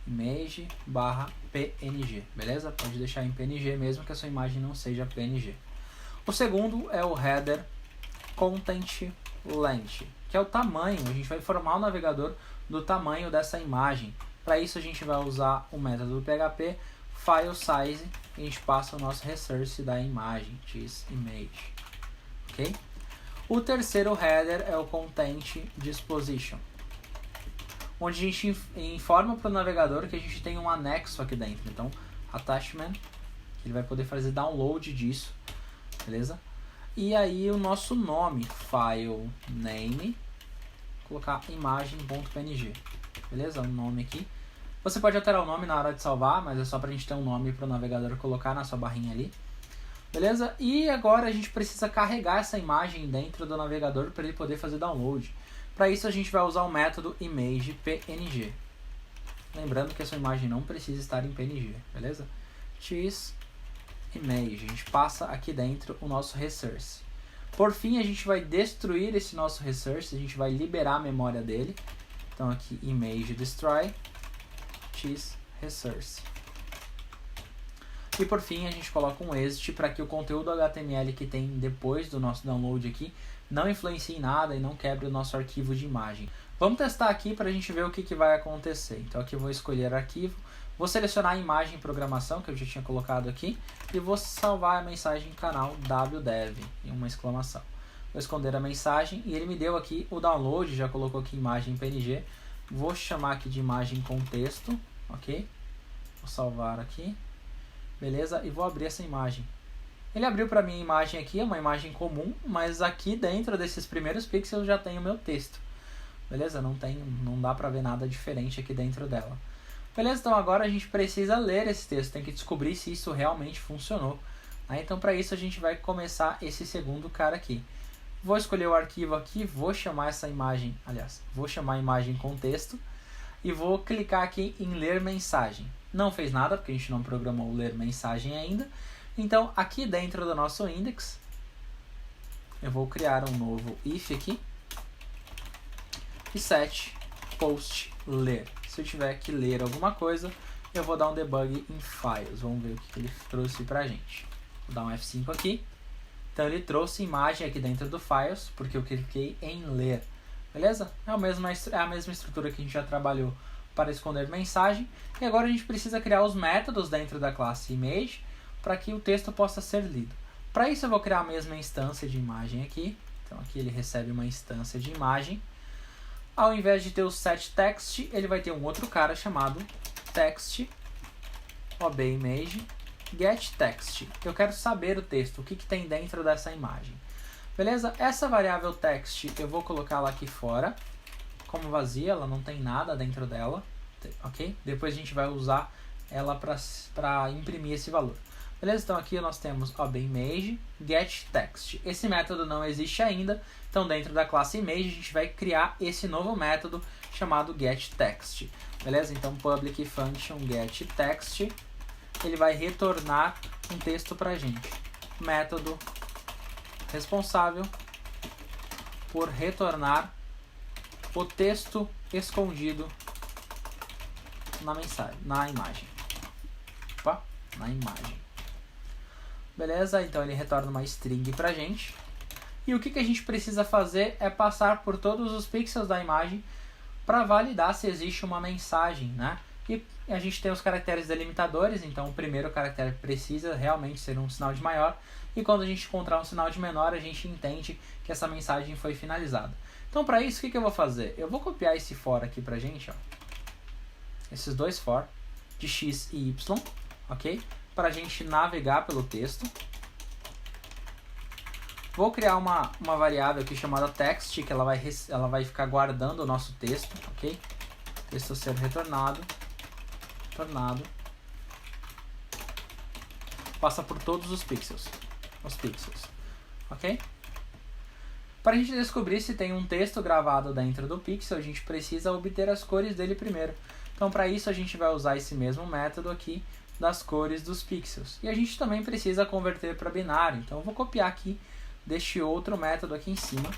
image/png, beleza? Pode deixar em PNG mesmo que a sua imagem não seja PNG. O segundo é o header content length, que é o tamanho. A gente vai informar o navegador do tamanho dessa imagem. Para isso a gente vai usar o método do PHP file size e a gente passa o nosso resource da imagem, tsImage, ok? O terceiro header é o content disposition, onde a gente informa para o navegador que a gente tem um anexo aqui dentro. Então, attachment, que ele vai poder fazer download disso, beleza? E aí o nosso nome, file name, colocar imagem.png, beleza? O nome aqui. Você pode alterar o nome na hora de salvar, mas é só pra gente ter um nome para o navegador colocar na sua barrinha ali. Beleza? E agora a gente precisa carregar essa imagem dentro do navegador para ele poder fazer download. Para isso a gente vai usar o método image.png. Lembrando que a sua imagem não precisa estar em PNG, beleza? Choose image. A gente passa aqui dentro o nosso resource. Por fim, a gente vai destruir esse nosso resource, a gente vai liberar a memória dele. Então aqui image destroy, choose resource. E por fim a gente coloca um exit para que o conteúdo HTML que tem depois do nosso download aqui não influencie em nada e não quebre o nosso arquivo de imagem. Vamos testar aqui para a gente ver o que vai acontecer. Então aqui eu vou escolher arquivo, vou selecionar a imagem e programação que eu já tinha colocado aqui e vou salvar a mensagem canal wdev em uma exclamação. Vou esconder a mensagem e ele me deu aqui o download, já colocou aqui imagem PNG. Vou chamar aqui de imagem com texto, ok? Vou salvar aqui. Beleza? E vou abrir essa imagem. Ele abriu para mim a imagem aqui, é uma imagem comum, mas aqui dentro desses primeiros pixels já tem o meu texto. Beleza? Não dá para ver nada diferente aqui dentro dela. Beleza? Então agora a gente precisa ler esse texto, tem que descobrir se isso realmente funcionou. Então para isso a gente vai começar esse segundo cara aqui. Vou escolher o arquivo aqui, vou chamar essa imagem, vou chamar a imagem com texto e vou clicar aqui em ler mensagem. Não fez nada, porque a gente não programou ler mensagem ainda. Então, aqui dentro do nosso index, eu vou criar um novo if aqui. E set post ler. Se eu tiver que ler alguma coisa, eu vou dar um debug em files. Vamos ver o que ele trouxe pra gente. Vou dar um F5 aqui. Então, ele trouxe imagem aqui dentro do files, porque eu cliquei em ler. Beleza? É a mesma estrutura que a gente já trabalhou para esconder mensagem. E agora a gente precisa criar os métodos dentro da classe image para que o texto possa ser lido. Para isso eu vou criar a mesma instância de imagem aqui. Então aqui ele recebe uma instância de imagem. Ao invés de ter o setText, ele vai ter um outro cara chamado text obImage getText. Eu quero saber o texto, o que tem dentro dessa imagem. Beleza? Essa variável text eu vou colocar lá aqui fora como vazia, ela não tem nada dentro dela, ok? Depois a gente vai usar ela para imprimir esse valor. Beleza? Então aqui nós temos obImage getText. Esse método não existe ainda, então dentro da classe image a gente vai criar esse novo método chamado getText. Beleza? Então public function getText, ele vai retornar um texto para a gente. Método responsável por retornar o texto escondido na mensagem, na imagem. Opa, na imagem. Beleza? Então ele retorna uma string pra gente. E o que a gente precisa fazer é passar por todos os pixels da imagem para validar se existe uma mensagem, né? E a gente tem os caracteres delimitadores, então o primeiro caractere precisa realmente ser um sinal de maior. E quando a gente encontrar um sinal de menor, a gente entende que essa mensagem foi finalizada. Então, para isso, o que eu vou fazer? Eu vou copiar esse for aqui pra gente, ó. Esses dois for, de x e y, ok? Para a gente navegar pelo texto. Vou criar uma variável aqui chamada text, que ela vai ficar guardando o nosso texto, ok? Texto ser retornado. Passa por todos os pixels. Ok? Para a gente descobrir se tem um texto gravado dentro do pixel, a gente precisa obter as cores dele primeiro. Então, para isso, a gente vai usar esse mesmo método aqui das cores dos pixels. E a gente também precisa converter para binário. Então, eu vou copiar aqui deste outro método aqui em cima.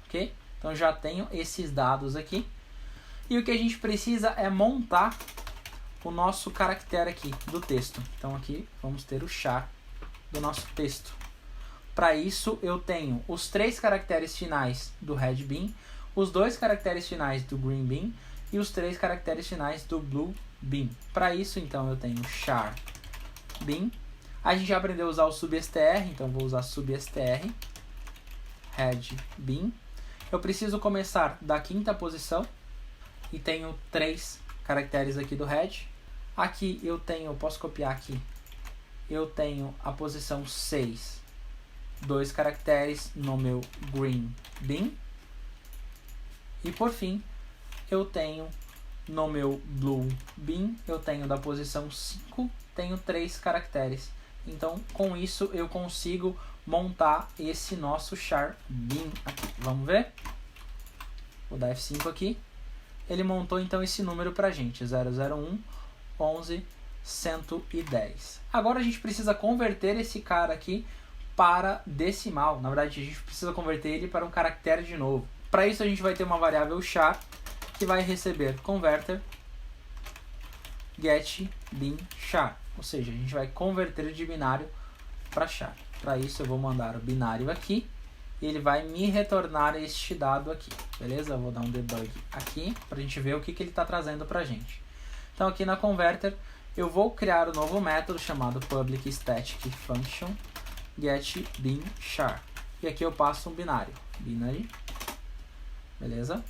Ok? Então, já tenho esses dados aqui. E o que a gente precisa é montar o nosso caractere aqui do texto. Então, aqui vamos ter o char do nosso texto. Para isso, eu tenho os 3 caracteres finais do red bean, os 2 caracteres finais do green bean e os 3 caracteres finais do blue bean. Para isso, então, eu tenho char bean. A gente já aprendeu a usar o substr, então vou usar substr red bean. Eu preciso começar da 5ª posição e tenho 3 caracteres aqui do red. Aqui eu posso copiar aqui, eu tenho a posição 6, 2 caracteres no meu green bean. E por fim, eu tenho no meu blue bean, eu tenho da posição 5, tenho 3 caracteres. Então, com isso, eu consigo montar esse nosso char bean aqui. Vamos ver? Vou dar F5 aqui. Ele montou, então, esse número pra gente, 001 11 110. Agora a gente precisa converter esse cara aqui para decimal. Na verdade, a gente precisa converter ele para um caractere de novo. Para isso, a gente vai ter uma variável char que vai receber converter get bin char. Ou seja, a gente vai converter de binário para char. Para isso, eu vou mandar o binário aqui e ele vai me retornar este dado aqui. Beleza? Eu vou dar um debug aqui para a gente ver o que ele está trazendo para a gente. Então, aqui na converter, eu vou criar um novo método chamado public static function get bin char. E aqui eu passo um binário. Binary. Beleza?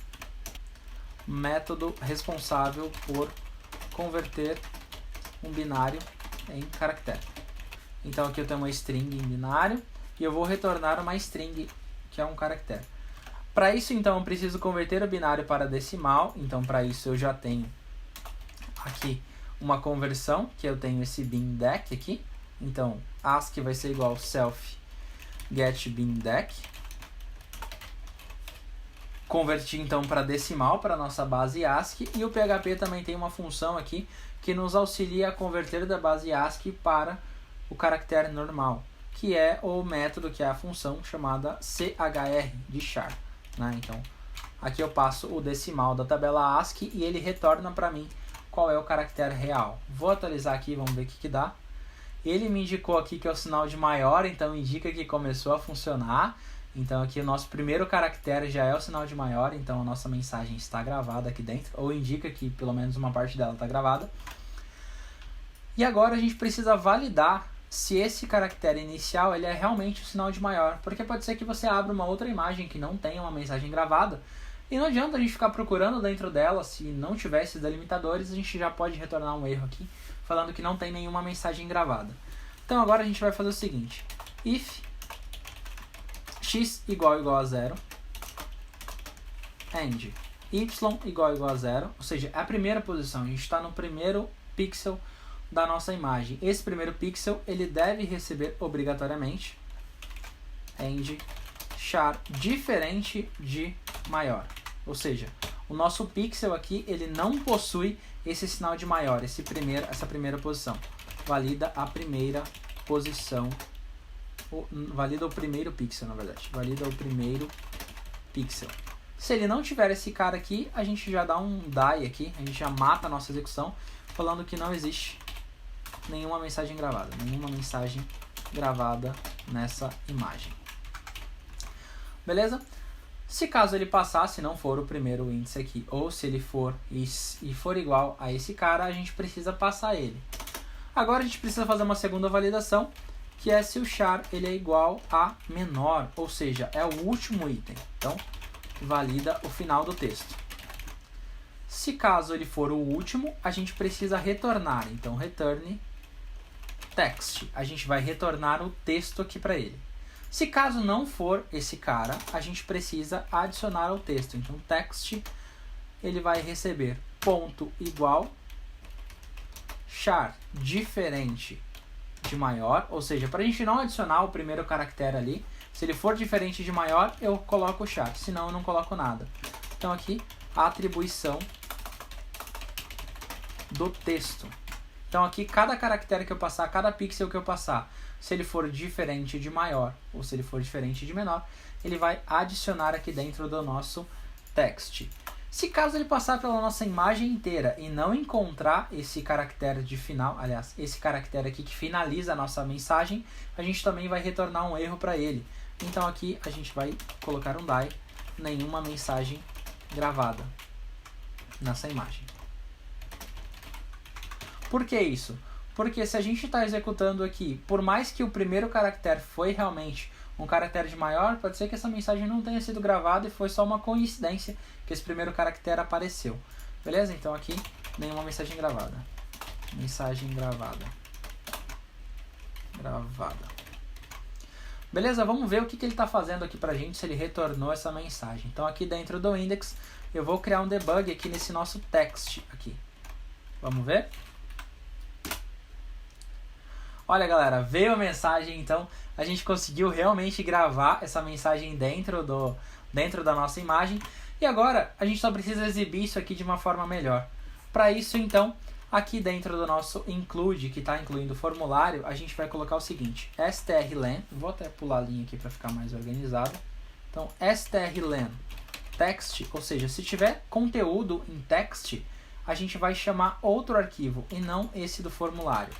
Método responsável por converter um binário em caractere. Então aqui eu tenho uma string em binário e eu vou retornar uma string que é um caractere. Para isso, então, eu preciso converter o binário para decimal. Então, para isso, eu já tenho aqui uma conversão, que eu tenho esse binDec aqui. Então, ASCII vai ser igual self get binDec. Converti então para decimal, para a nossa base ASCII, e o PHP também tem uma função aqui que nos auxilia a converter da base ASCII para o caractere normal, que é o método, que é a função chamada chr de char. Né? Então, aqui eu passo o decimal da tabela ASCII e ele retorna para mim qual é o caractere real. Vou atualizar aqui, vamos ver o que dá. Ele me indicou aqui que é o sinal de maior, então indica que começou a funcionar. Então aqui o nosso primeiro caractere já é o sinal de maior, então a nossa mensagem está gravada aqui dentro, ou indica que pelo menos uma parte dela está gravada. E agora a gente precisa validar se esse caractere inicial ele é realmente o sinal de maior, porque pode ser que você abra uma outra imagem que não tenha uma mensagem gravada, e não adianta a gente ficar procurando dentro dela. Se não tiver esses delimitadores, a gente já pode retornar um erro aqui, falando que não tem nenhuma mensagem gravada. Então agora a gente vai fazer o seguinte: if x igual a 0 and y igual a 0, ou seja, é a primeira posição, a gente está no primeiro pixel da nossa imagem. Esse primeiro pixel ele deve receber obrigatoriamente and char diferente de maior, ou seja, o nosso pixel aqui ele não possui esse sinal de maior, essa primeira posição. Valida a primeira posição, valida o primeiro pixel, na verdade. Valida o primeiro pixel. Se ele não tiver esse cara aqui, a gente já dá um die aqui, a gente já mata a nossa execução, falando que não existe nenhuma mensagem gravada. Nenhuma mensagem gravada nessa imagem. Beleza? Se caso ele passar, se não for o primeiro índice aqui, ou se ele for e for igual a esse cara, a gente precisa passar ele. Agora a gente precisa fazer uma segunda validação, que é se o char ele é igual a menor, ou seja, é o último item. Então, valida o final do texto. Se caso ele for o último, a gente precisa retornar. Então, return text. A gente vai retornar o texto aqui para ele. Se caso não for esse cara, a gente precisa adicionar o texto. Então, text, ele vai receber ponto igual char diferente de maior, ou seja, para a gente não adicionar o primeiro caractere ali, se ele for diferente de maior, eu coloco o char, senão eu não coloco nada. Então aqui, a atribuição do texto. Então aqui, cada caractere que eu passar, cada pixel que eu passar, se ele for diferente de maior, ou se ele for diferente de menor, ele vai adicionar aqui dentro do nosso text. Se caso ele passar pela nossa imagem inteira e não encontrar esse caractere de final, aliás, esse caractere aqui que finaliza a nossa mensagem, a gente também vai retornar um erro para ele. Então aqui a gente vai colocar um die, nenhuma mensagem gravada nessa imagem. Por que isso? Porque se a gente está executando aqui, por mais que o primeiro caractere foi realmente um caractere de maior, pode ser que essa mensagem não tenha sido gravada e foi só uma coincidência que esse primeiro caractere apareceu. Beleza? Então aqui, nenhuma mensagem gravada. Mensagem gravada. Beleza, vamos ver o que ele está fazendo aqui pra gente, se ele retornou essa mensagem. Então aqui dentro do index, eu vou criar um debug aqui nesse nosso text aqui. Vamos ver? Olha, galera, veio a mensagem, então a gente conseguiu realmente gravar essa mensagem dentro da nossa imagem. E agora a gente só precisa exibir isso aqui de uma forma melhor. Para isso, então, aqui dentro do nosso include, que está incluindo o formulário, a gente vai colocar o seguinte, strlen, vou até pular a linha aqui para ficar mais organizado. Então, strlen text, ou seja, se tiver conteúdo em text, a gente vai chamar outro arquivo e não esse do formulário.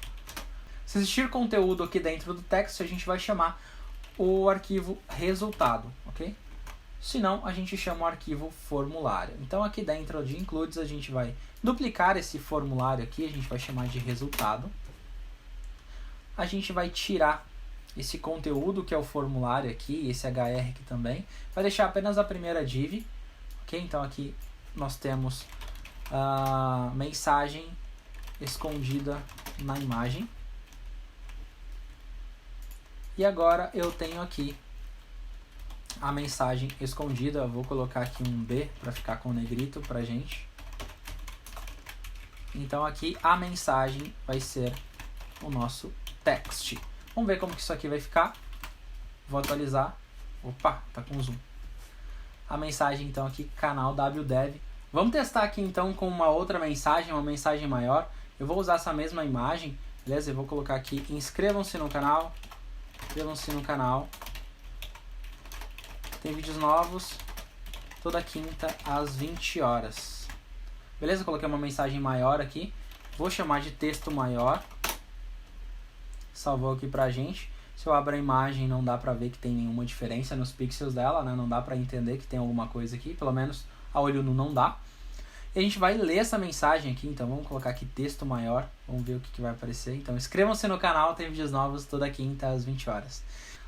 Se existir conteúdo aqui dentro do text, a gente vai chamar o arquivo resultado, ok? Se não, a gente chama o arquivo formulário. Então aqui dentro de includes a gente vai duplicar esse formulário aqui, a gente vai chamar de resultado. A gente vai tirar esse conteúdo que é o formulário aqui, esse hr aqui também. Vai deixar apenas a primeira div, ok? Então aqui nós temos a mensagem escondida na imagem. E agora eu tenho aqui a mensagem escondida. Eu vou colocar aqui um B para ficar com negrito pra gente. Então aqui a mensagem vai ser o nosso text. Vamos ver como que isso aqui vai ficar. Vou atualizar. Opa, tá com zoom. A mensagem então aqui, canal WDev. Vamos testar aqui então com uma outra mensagem, uma mensagem maior. Eu vou usar essa mesma imagem, beleza? Eu vou colocar aqui, inscrevam-se no canal. Inscrevam-se no canal. Tem vídeos novos toda quinta às 20 horas. Beleza? Coloquei uma mensagem maior aqui. Vou chamar de texto maior. Salvou aqui pra gente. Se eu abro a imagem, não dá pra ver que tem nenhuma diferença nos pixels dela, né? Não dá pra entender que tem alguma coisa aqui. Pelo menos a olho nu não dá. E a gente vai ler essa mensagem aqui. Então vamos colocar aqui texto maior. Vamos ver o que vai aparecer. Então inscrevam-se no canal. Tem vídeos novos toda quinta às 20 horas.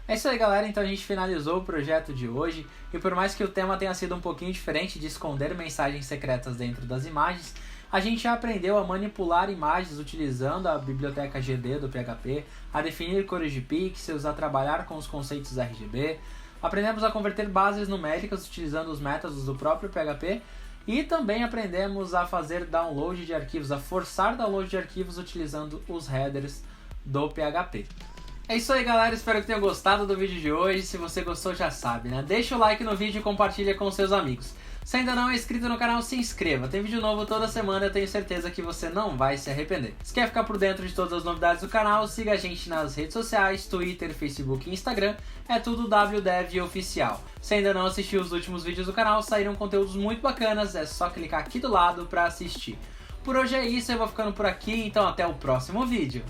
É isso aí, galera, então a gente finalizou o projeto de hoje, e por mais que o tema tenha sido um pouquinho diferente de esconder mensagens secretas dentro das imagens, a gente já aprendeu a manipular imagens utilizando a biblioteca GD do PHP, a definir cores de pixels, a trabalhar com os conceitos RGB, aprendemos a converter bases numéricas utilizando os métodos do próprio PHP, e também aprendemos a fazer download de arquivos, a forçar download de arquivos utilizando os headers do PHP. É isso aí, galera, espero que tenham gostado do vídeo de hoje. Se você gostou, já sabe, né? Deixa o like no vídeo e compartilha com seus amigos. Se ainda não é inscrito no canal, se inscreva. Tem vídeo novo toda semana, eu tenho certeza que você não vai se arrepender. Se quer ficar por dentro de todas as novidades do canal, siga a gente nas redes sociais, Twitter, Facebook e Instagram. É tudo WDev Oficial. Se ainda não assistiu os últimos vídeos do canal, saíram conteúdos muito bacanas, é só clicar aqui do lado para assistir. Por hoje é isso, eu vou ficando por aqui, então até o próximo vídeo.